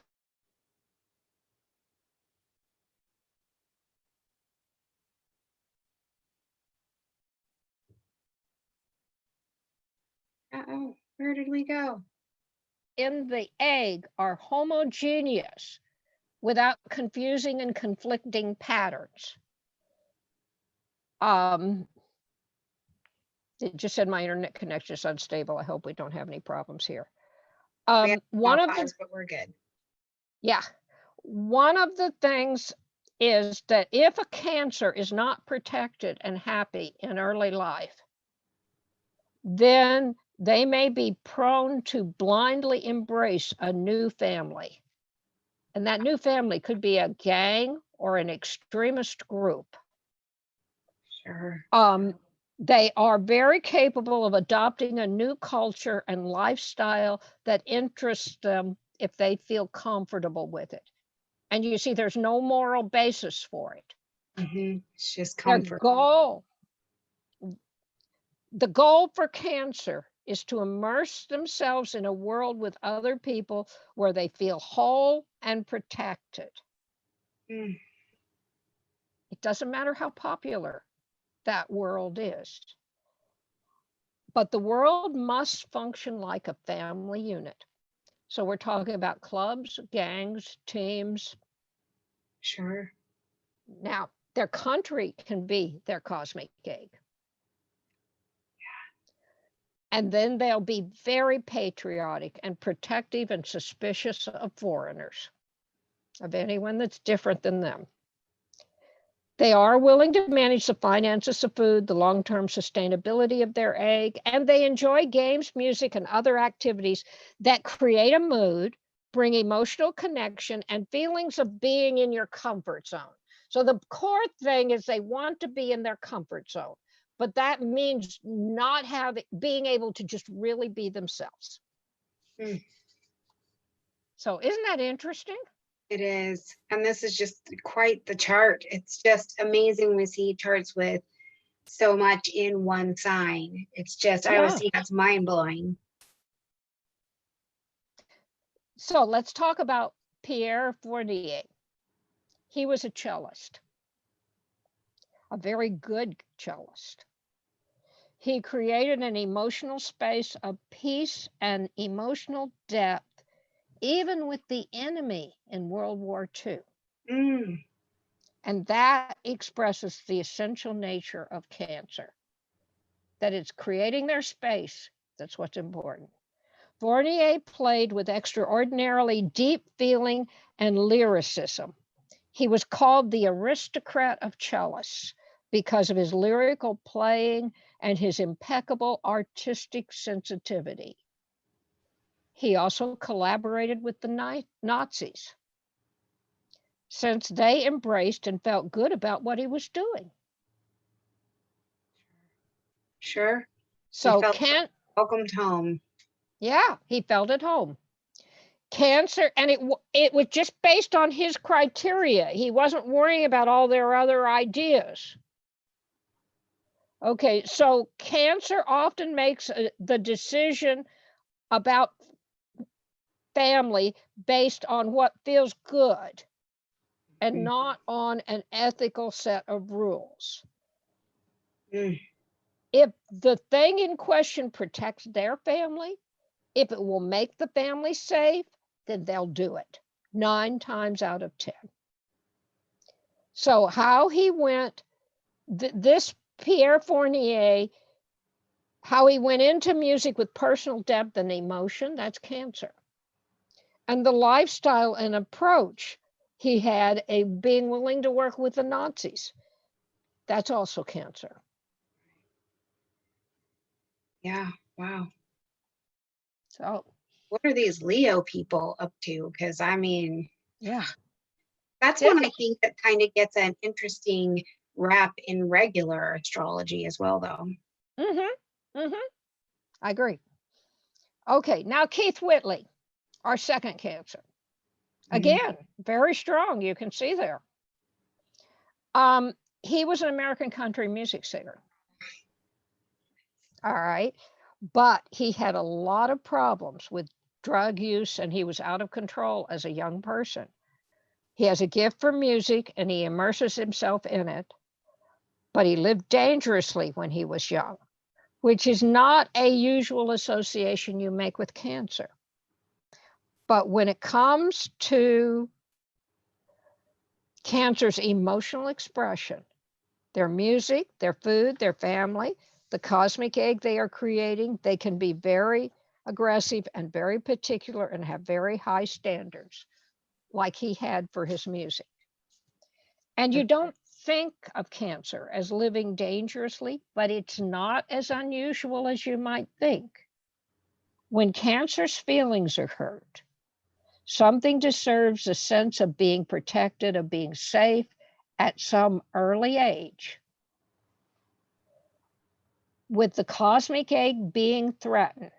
Uh-oh, where did we go? In the egg are homogeneous without confusing and conflicting patterns. It just said my internet connection is unstable. I hope we don't have any problems here. One of the, but we're good. Yeah, one of the things is that if a Cancer is not protected and happy in early life, then they may be prone to blindly embrace a new family. And that new family could be a gang or an extremist group. Sure. They are very capable of adopting a new culture and lifestyle that interests them if they feel comfortable with it. And you see, there's no moral basis for it. It's just comfort. The goal for Cancer is to immerse themselves in a world with other people where they feel whole and protected. Mm. It doesn't matter how popular that world is. But the world must function like a family unit. So we're talking about clubs, gangs, teams. Sure. Now, their country can be their cosmic egg. And then they'll be very patriotic and protective and suspicious of foreigners, of anyone that's different than them. They are willing to manage the finances of food, the long-term sustainability of their egg, and they enjoy games, music, and other activities that create a mood, bring emotional connection, and feelings of being in your comfort zone. So the core thing is they want to be in their comfort zone, but that means not being able to just really be themselves. Mm. So isn't that interesting? It is. And this is just quite the chart. It's just amazing when we see charts with so much in one sign. It's just, I always Yeah. see that's mind blowing. So let's talk about Pierre Fournier. He was a cellist, a very good cellist. He created an emotional space of peace and emotional depth, even with the enemy in World War II. Mm. And that expresses the essential nature of Cancer, that it's creating their space. That's what's important. Fournier played with extraordinarily deep feeling and lyricism. He was called the aristocrat of cellists because of his lyrical playing and his impeccable artistic sensitivity. He also collaborated with the Nazis, since they embraced and felt good about what he was doing. Sure. So he felt welcomed home. Yeah, he felt at home. Cancer, and it was just based on his criteria. He wasn't worrying about all their other ideas. Okay, so Cancer often makes the decision about family based on what feels good and not on an ethical set of rules. Mm. If the thing in question protects their family, if it will make the family safe, then they'll do it 9 times out of 10. So how he went, this Pierre Fournier, how he went into music with personal depth and emotion, that's Cancer. And the lifestyle and approach he had, being willing to work with the Nazis, that's also Cancer. Yeah, wow. So what are these Leo people up to? Because I mean, yeah, that's one I think that kind of gets an interesting wrap in regular astrology as well, though. I agree. Okay, now Keith Whitley, our second Cancer. Again, very strong, you can see there. He was an American country music singer. All right, but he had a lot of problems with drug use and he was out of control as a young person. He has a gift for music and he immerses himself in it, but he lived dangerously when he was young, which is not a usual association you make with Cancer. But when it comes to Cancer's emotional expression, their music, their food, their family, the cosmic egg they are creating, they can be very aggressive and very particular and have very high standards, like he had for his music. And you don't think of Cancer as living dangerously, but it's not as unusual as you might think. When Cancer's feelings are hurt, something deserves a sense of being protected, of being safe at some early age. With the cosmic egg being threatened,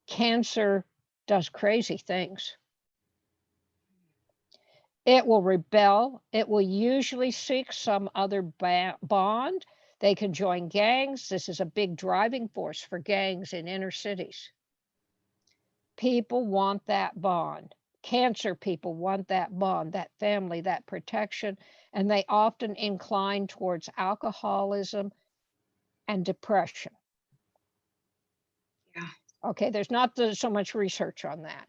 Cancer does crazy things. It will rebel. It will usually seek some other bond They can join gangs. This is a big driving force for gangs in inner cities. People want that bond. Cancer people want that bond, that family, that protection, and they often incline towards alcoholism and depression. Yeah. Okay, there's not so much research on that,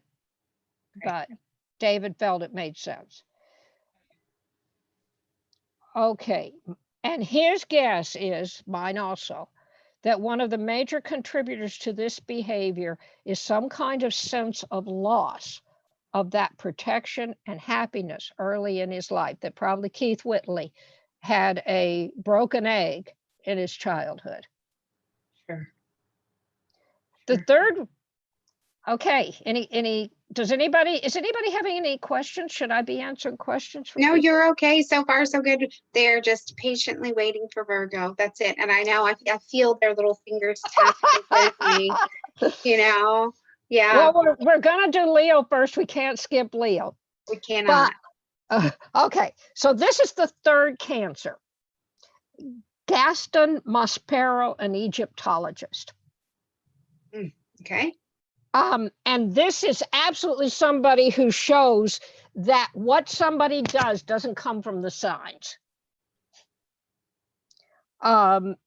Right. but David felt it made sense. Okay, and his guess is, mine also, that one of the major contributors to this behavior is some kind of sense of loss of that protection and happiness early in his life, that probably Keith Whitley had a broken egg in his childhood. Sure. The third, okay, is anybody having any questions? Should I be answering questions from No, people? you're okay. So far, so good. They're just patiently waiting for Virgo. That's it. And I know I feel their little fingers tapping playfully, you know? Yeah, Well, we're going to do Leo first. We can't skip Leo. we cannot. Okay, so this is the third Cancer. Gaston Maspero, an Egyptologist. Okay. And this is absolutely somebody who shows that what somebody does doesn't come from the signs. The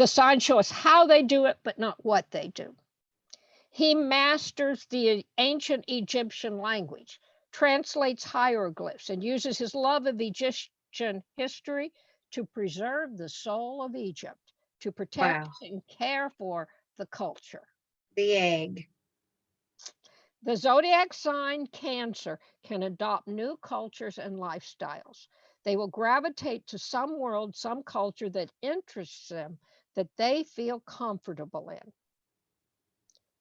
signs show us how they do it, but not what they do. He masters the ancient Egyptian language, translates hieroglyphs, and uses his love of Egyptian history to preserve the soul of Egypt, to protect and care for the culture. The egg. The zodiac sign Cancer can adopt new cultures and lifestyles. They will gravitate to some world, some culture that interests them, that they feel comfortable in.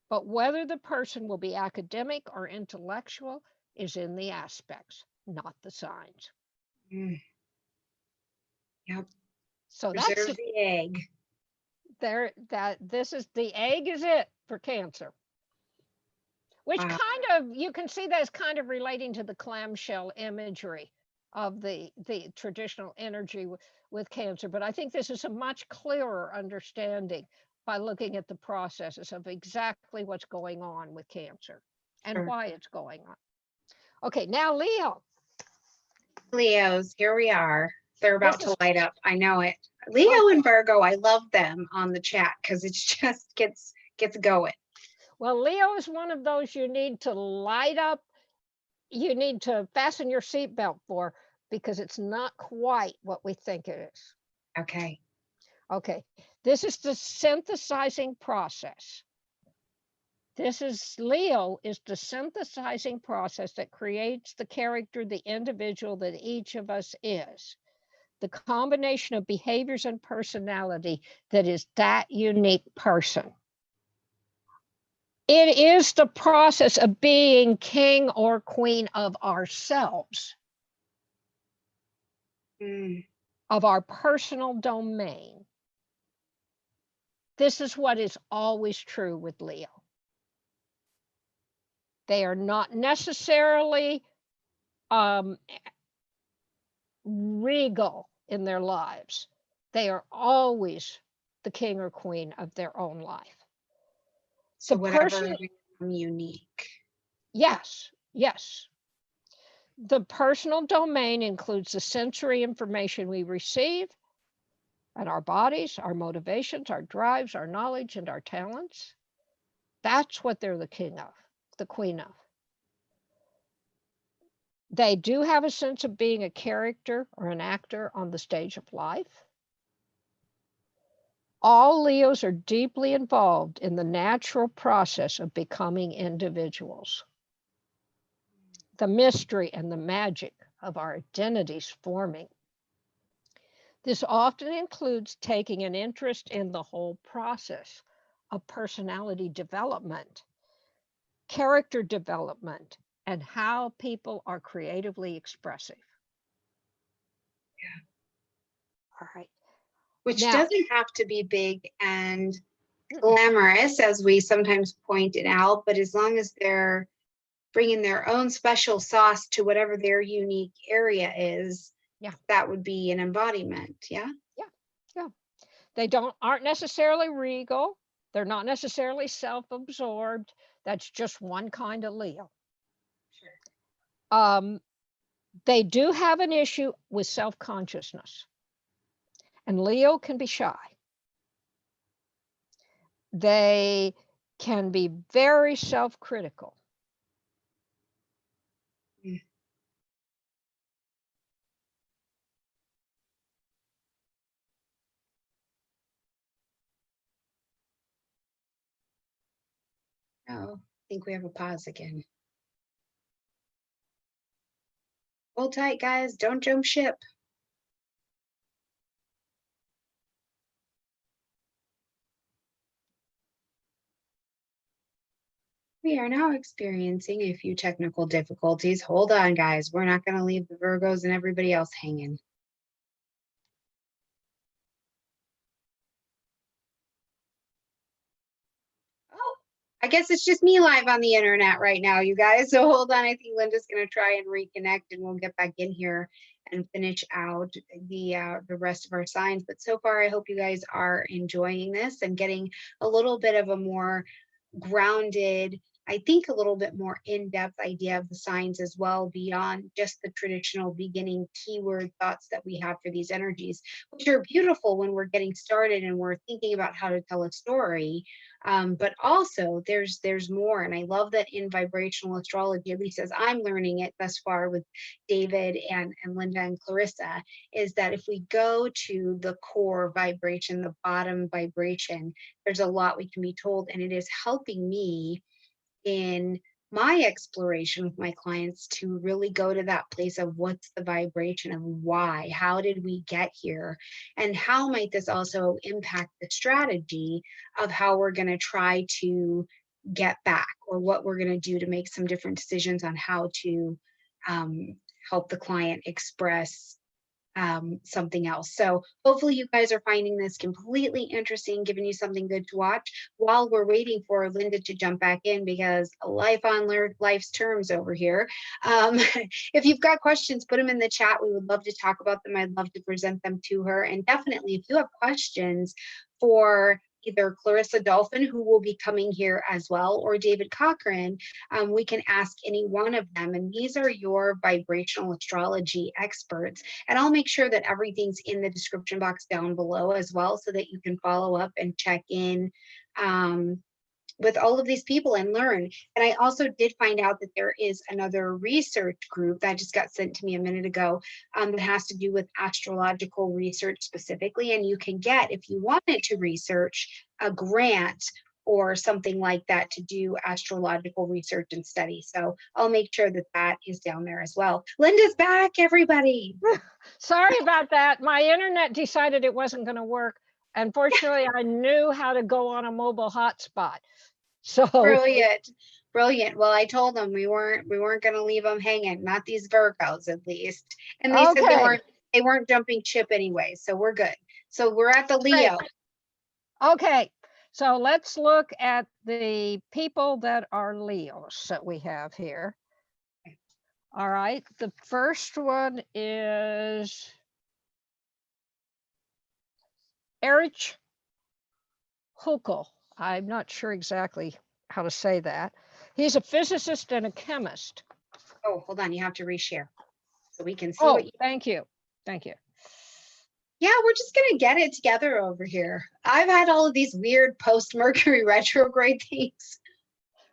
But whether the person will be academic or intellectual is in the aspects, not the signs. Yep. So Preserve that's the egg. This is the egg is it for Cancer. Which kind of, you can see that as kind of relating to the clamshell imagery of the traditional energy with Cancer. But I think this is a much clearer understanding by looking at the processes of exactly what's going on with Cancer and why it's going on. Okay, now Leo. Leos, here we are. They're about to light up. I know it. Leo and Virgo, I love them on the chat because it just gets going. Well, Leo is one of those you need to light up. You need to fasten your seatbelt for, because it's not quite what we think it is. Okay. Okay, this is the synthesizing process. Leo is the synthesizing process that creates the character, the individual that each of us is. The combination of behaviors and personality that is that unique person. It is the process of being king or queen of ourselves, of our personal domain. This is what is always true with Leo. They are not necessarily regal in their lives. They are always the king or queen of their own life. So whatever makes them unique. Yes, yes. The personal domain includes the sensory information we receive and our bodies, our motivations, our drives, our knowledge, and our talents. That's what they're the king of, the queen of. They do have a sense of being a character or an actor on the stage of life. All Leos are deeply involved in the natural process of becoming individuals. The mystery and the magic of our identities forming. This often includes taking an interest in the whole process of personality development, character development, and how people are creatively expressive. Yeah. All right. Which doesn't have to be big and glamorous, as we sometimes pointed out, but as long as they're bringing their own special sauce to whatever their unique area is, that would be an embodiment. Yeah. They aren't necessarily regal. They're not necessarily self-absorbed. That's just one kind of Leo. Sure. They do have an issue with self-consciousness. And Leo can be shy. They can be very self-critical. Mm. Oh, I think we have a pause again. Hold tight, guys. Don't jump ship. We are now experiencing a few technical difficulties. Hold on, guys. We're not going to leave the Virgos and everybody else hanging. Oh, I guess it's just me live on the internet right now, you guys. So hold on. I think Linda's going to try and reconnect, and we'll get back in here and finish out the rest of our signs. But so far, I hope you guys are enjoying this and getting a little bit of a more grounded, I think a little bit more in-depth idea of the signs as well, beyond just the traditional beginning keyword thoughts that we have for these energies, which are beautiful when we're getting started and we're thinking about how to tell a story. But also there's more. And I love that in vibrational astrology, at least as I'm learning it thus far with David and Linda and Clarissa, is that if we go to the core vibration, the bottom vibration, there's a lot we can be told. And it is helping me in my exploration with my clients to really go to that place of what's the vibration and why, how did we get here, and how might this also impact the strategy of how we're going to try to get back, or what we're going to do to make some different decisions on how to help the client express something else. So hopefully you guys are finding this completely interesting, giving you something good to watch while we're waiting for Linda to jump back in, because life on life's terms over here. If you've got questions, put them in the chat. We would love to talk about them. I'd love to present them to her. And definitely, if you have questions for either Clarissa Dolphin, who will be coming here as well, or David Cochran, we can ask any one of them. And these are your vibrational astrology experts. And I'll make sure that everything's in the description box down below as well, so that you can follow up and check in with all of these people and learn. And I also did find out that there is another research group that just got sent to me a minute ago that has to do with astrological research specifically. And you can get, if you wanted to research, a grant or something like that to do astrological research and study. So I'll make sure that that is down there as well. Linda's back, everybody. Sorry about that. My internet decided it wasn't going to work. Unfortunately, I knew how to go on a mobile hotspot. So Brilliant. Well, I told them we weren't going to leave them hanging, not these Virgos at least. And they said they weren't jumping ship anyway, so we're good. So we're at the Leo. Great. Okay. So let's look at the people that are Leos that we have here. All right. The first one is Erich Huckel. I'm not sure exactly how to say that. He's a physicist and a chemist. Oh, hold on. You have to reshare so we can see what you... Thank you. Thank you. Yeah, we're just going to get it together over here. I've had all of these weird post-Mercury retrograde things.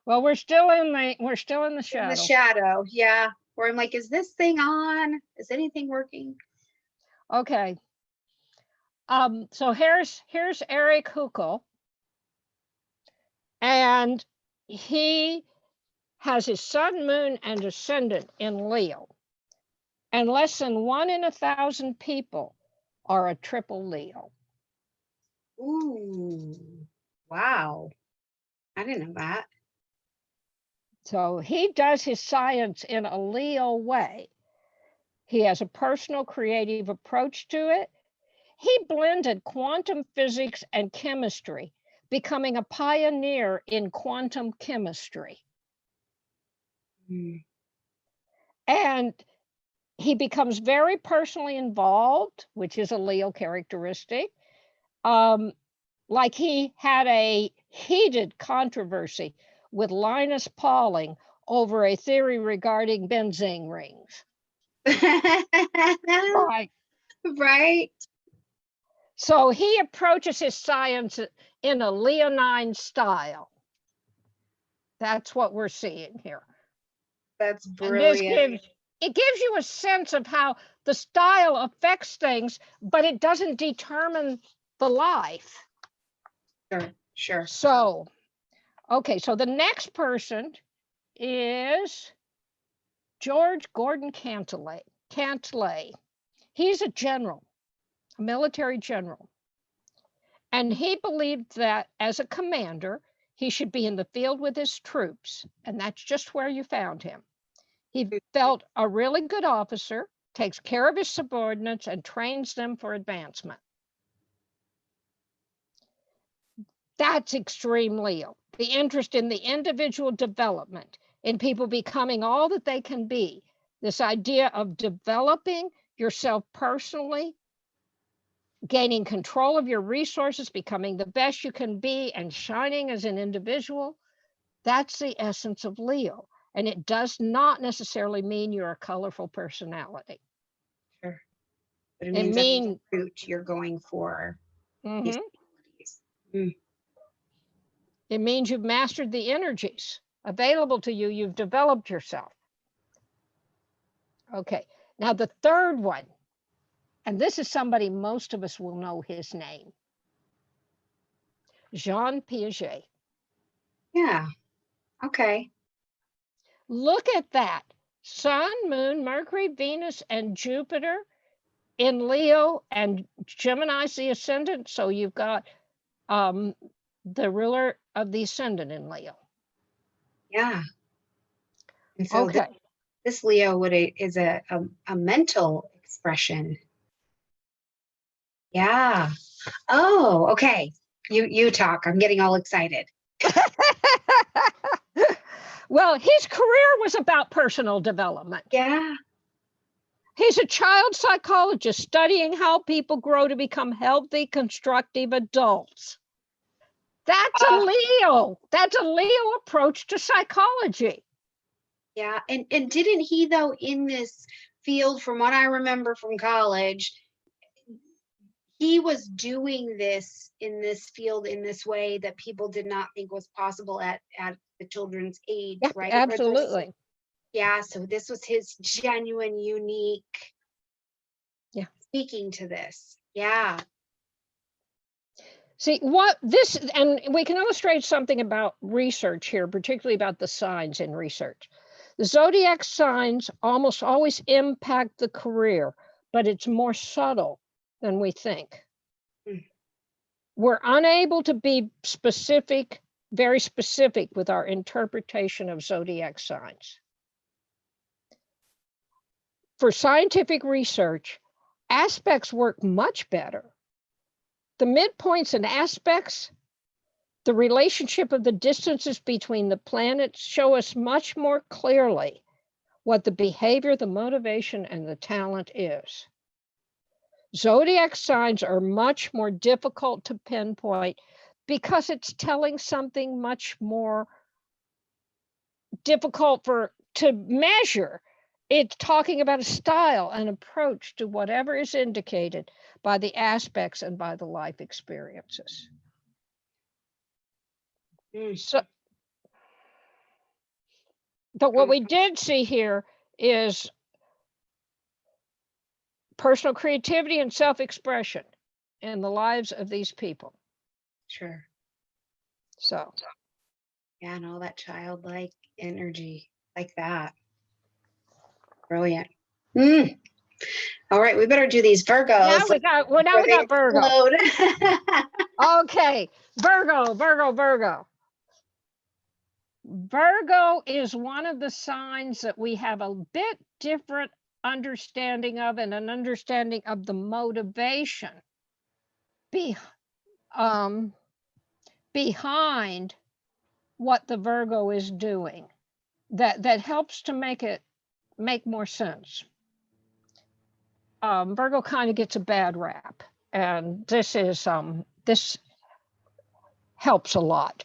Well, we're still in the shadow. In the shadow, yeah. Where I'm like, is this thing on? Is anything working? Okay. So here's Erich Huckel. And he has his sun, moon, and ascendant in Leo. And less than 1 in 1,000 people are a triple Leo. Ooh, wow. I didn't know that. So he does his science in a Leo way. He has a personal creative approach to it. He blended quantum physics and chemistry, becoming a pioneer in quantum chemistry. And he becomes very personally involved, which is a Leo characteristic. like he had a heated controversy with Linus Pauling over a theory regarding benzene rings. Right. Right. So he approaches his science in a leonine style. That's what we're seeing here. That's And this brilliant. gives you a sense of how the style affects things, but it doesn't determine the life. Sure, sure. So, okay, so the next person is George Gordon Cantlay. He's a general, a military general. And he believed that as a commander, he should be in the field with his troops. And that's just where you found him. He felt a really good officer, takes care of his subordinates, and trains them for advancement. That's extreme Leo. The interest in the individual development, in people becoming all that they can be. This idea of developing yourself personally, gaining control of your resources, becoming the best you can be, and shining as an individual. That's the essence of Leo. And it does not necessarily mean you're a colorful personality. Sure. But it means that route you're going for. Mm-hmm. It means you've mastered the energies available to you. You've developed yourself. Okay. Now the third one, and this is somebody most of us will know his name. Jean Piaget. Yeah. Okay. Look at that. Sun, Moon, Mercury, Venus, and Jupiter in Leo, and Gemini's the ascendant. So you've got the ruler of the ascendant in Leo. Yeah. And so okay. This Leo is a mental expression. Yeah. Oh, okay. You talk. I'm getting all excited. Well, his career was about personal development. Yeah. He's a child psychologist studying how people grow to become healthy, constructive adults. That's a Leo. That's a Leo approach to psychology. Yeah. And didn't he, though, in this field, from what I remember from college, he was doing this in this field in this way that people did not think was possible at the children's age, Yeah, right? absolutely. Yeah. So this was his genuine, unique speaking to this. Yeah. See what this, and we can illustrate something about research here, particularly about the signs in research. The zodiac signs almost always impact the career, but it's more subtle than we think. We're unable to be specific, very specific with our interpretation of zodiac signs. For scientific research, aspects work much better. The midpoints and aspects, the relationship of the distances between the planets show us much more clearly what the behavior, the motivation, and the talent is. Zodiac signs are much more difficult to pinpoint because it's telling something much more difficult to measure. It's talking about a style, an approach to whatever is indicated by the aspects and by the life experiences. So, but what we did see here is personal creativity and self-expression in the lives of these people. Sure. So. Yeah, and all that childlike energy like that. Brilliant. All right, we better do these Virgos. Now we got Virgo. Okay, Virgo. Virgo is one of the signs that we have a bit different understanding of, and an understanding of the motivation behind what the Virgo is doing that helps to make more sense. Virgo kind of gets a bad rap, and this is this helps a lot.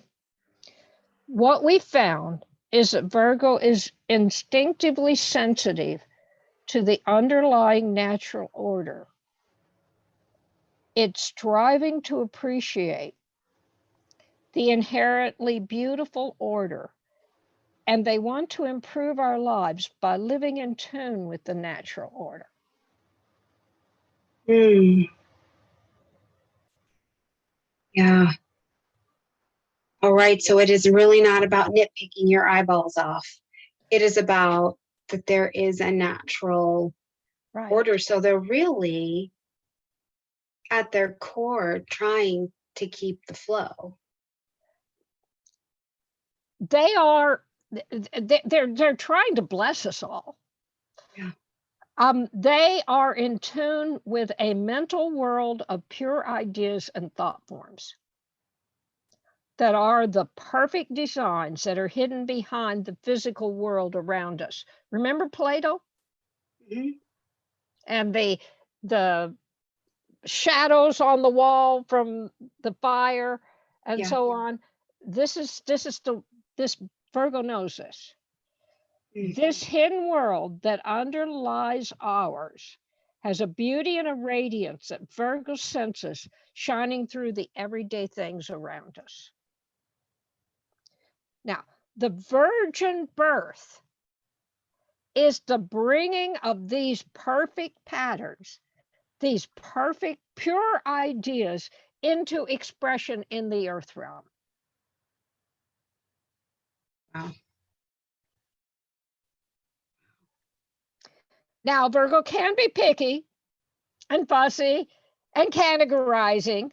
What we found is that Virgo is instinctively sensitive to the underlying natural order. It's striving to appreciate the inherently beautiful order, and they want to improve our lives by living in tune with the natural order. Yeah. All right. So it is really not about nitpicking your eyeballs off. It is about that there is a natural order. So they're really at their core trying to keep the flow. They're trying to bless us all. Yeah. They are in tune with a mental world of pure ideas and thought forms that are the perfect designs that are hidden behind the physical world around us. Remember Plato? Mm-hmm. And the shadows on the wall from the fire and so on. This Virgo knows this. This hidden world that underlies ours has a beauty and a radiance that Virgo senses shining through the everyday things around us. Now, the virgin birth is the bringing of these perfect patterns, these perfect, pure ideas into expression in the earth realm. Wow. Now, Virgo can be picky and fussy and categorizing.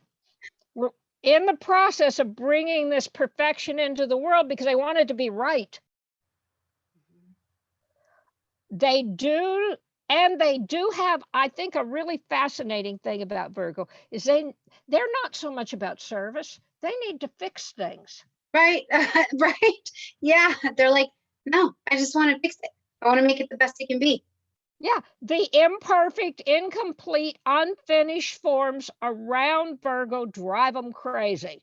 We're in the process of bringing this perfection into the world because they want it to be right. They do, and they do have, I think, a really fascinating thing about Virgo is they're not so much about service. They need to fix things. Right. Right. Yeah. They're like, no, I just want to fix it. I want to make it the best it can be. Yeah, the imperfect, incomplete, unfinished forms around Virgo drive them crazy.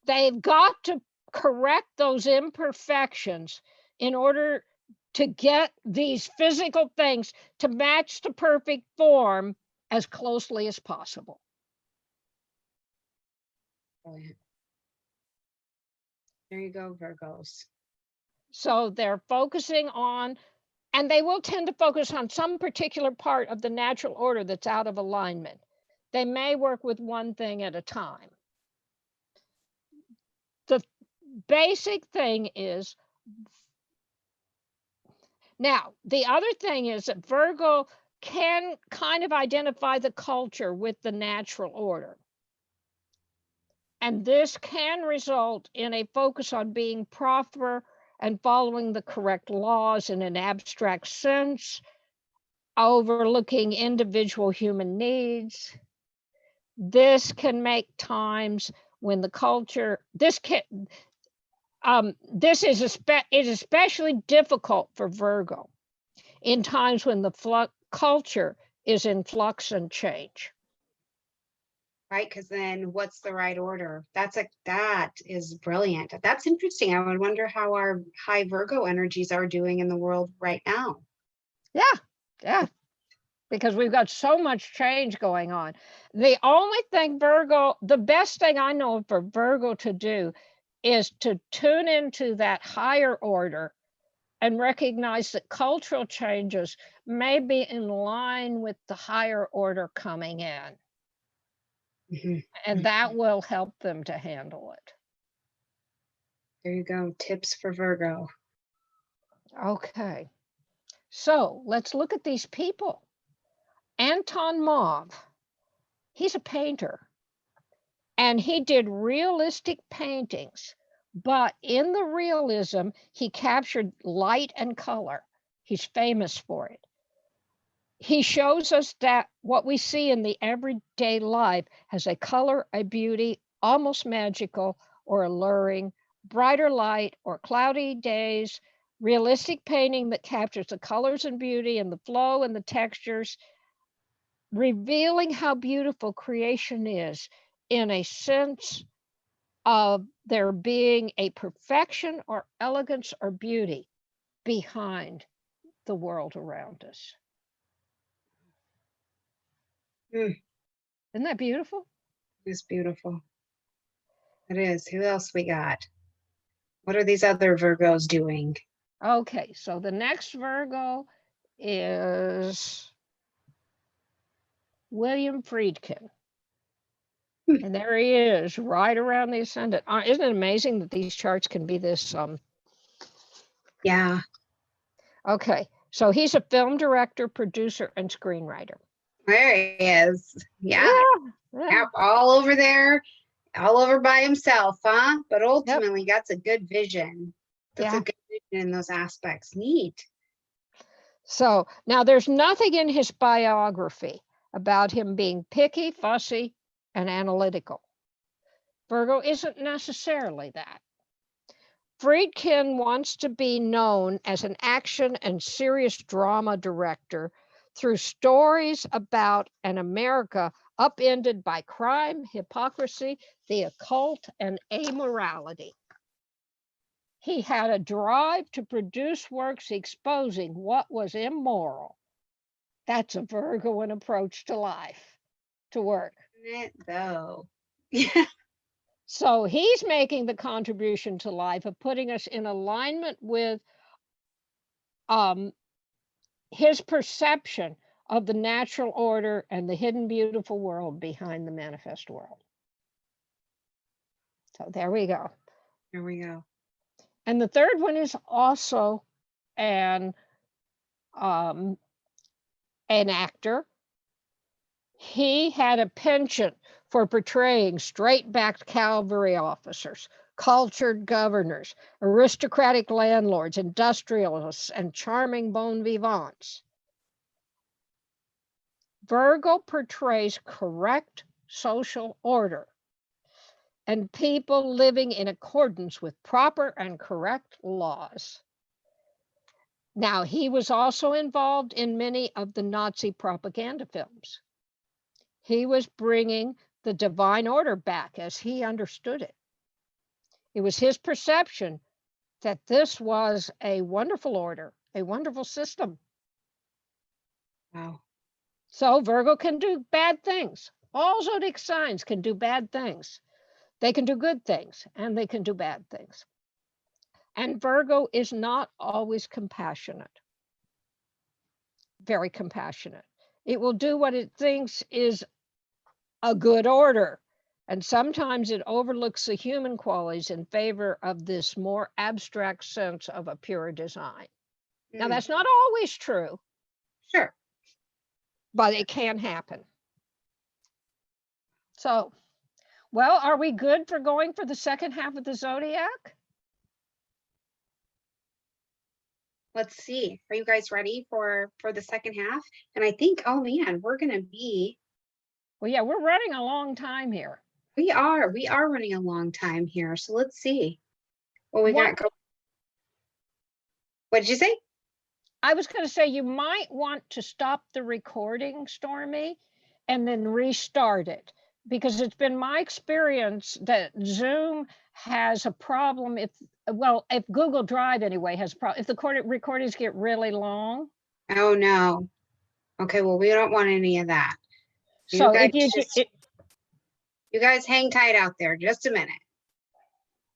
They've got to correct those imperfections in order to get these physical things to match the perfect form as closely as possible. Brilliant. There you go, Virgos. So they're focusing on, and they will tend to focus on some particular part of the natural order that's out of alignment. They may work with one thing at a time. The basic thing is, now, the other thing is that Virgo can kind of identify the culture with the natural order. And this can result in a focus on being proper and following the correct laws in an abstract sense, overlooking individual human needs. This can make times when the culture, this is especially difficult for Virgo in times when the culture is in flux and change. Right, because then what's the right order? That is brilliant. That's interesting. I would wonder how our high Virgo energies are doing in the world right now. Yeah, because we've got so much change going on. The only thing the best thing I know for Virgo to do is to tune into that higher order and recognize that cultural changes may be in line with the higher order coming in. Mm-hmm. And that will help them to handle it. There you go. Tips for Virgo. Okay. So let's look at these people. Anton Mauve, he's a painter. And he did realistic paintings. But in the realism, he captured light and color. He's famous for it. He shows us that what we see in the everyday life has a color, a beauty, almost magical or alluring, brighter light or cloudy days, realistic painting that captures the colors and beauty and the flow and the textures. revealing how beautiful creation is in a sense of there being a perfection or elegance or beauty behind the world around us. Mm, Isn't that beautiful? it's beautiful. It is. Who else we got? What are these other Virgos doing? Okay, so the next Virgo is William Friedkin. And there he is, right around the ascendant. Isn't it amazing that these charts can be this? Yeah. Okay, so he's a film director, producer, and screenwriter. There he is. Yeah. Yeah. Yep. All over there, all over by himself, huh? But ultimately, that's a good vision. That's a good vision in those aspects. Neat. So now there's nothing in his biography about him being picky, fussy, and analytical. Virgo isn't necessarily that. Friedkin wants to be known as an action and serious drama director through stories about an America upended by crime, hypocrisy, the occult, and amorality. He had a drive to produce works exposing what was immoral. That's a Virgoan approach to life, to work. Isn't it though? So he's making the contribution to life of putting us in alignment with his perception of the natural order and the hidden beautiful world behind the manifest world. So there we go. There we go. And the third one is also an actor. He had a penchant for portraying straight-backed cavalry officers, cultured governors, aristocratic landlords, industrialists, and charming bon vivants. Virgo portrays correct social order and people living in accordance with proper and correct laws. Now, he was also involved in many of the Nazi propaganda films. He was bringing the divine order back as he understood it. It was his perception that this was a wonderful order, a wonderful system. Wow. So Virgo can do bad things. All zodiac signs can do bad things. They can do good things and they can do bad things. And Virgo is not always compassionate, very compassionate. It will do what it thinks is a good order. And sometimes it overlooks the human qualities in favor of this more abstract sense of a pure design. Now, that's not always true. Sure. But it can happen. So, well, are we good for going for the second half of the zodiac? Let's see. Are you guys ready for the second half? And I think, oh man, we're gonna be. Well, yeah, we're running a long time here. We are running a long time here. So let's see what we got going. What did you say? I was going to say you might want to stop the recording, Stormie, and then restart it, because it's been my experience that Zoom has a problem if Google Drive anyway has a problem if the recordings get really long. Oh no. Okay, well, we don't want any of that. So you guys hang tight out there just a minute.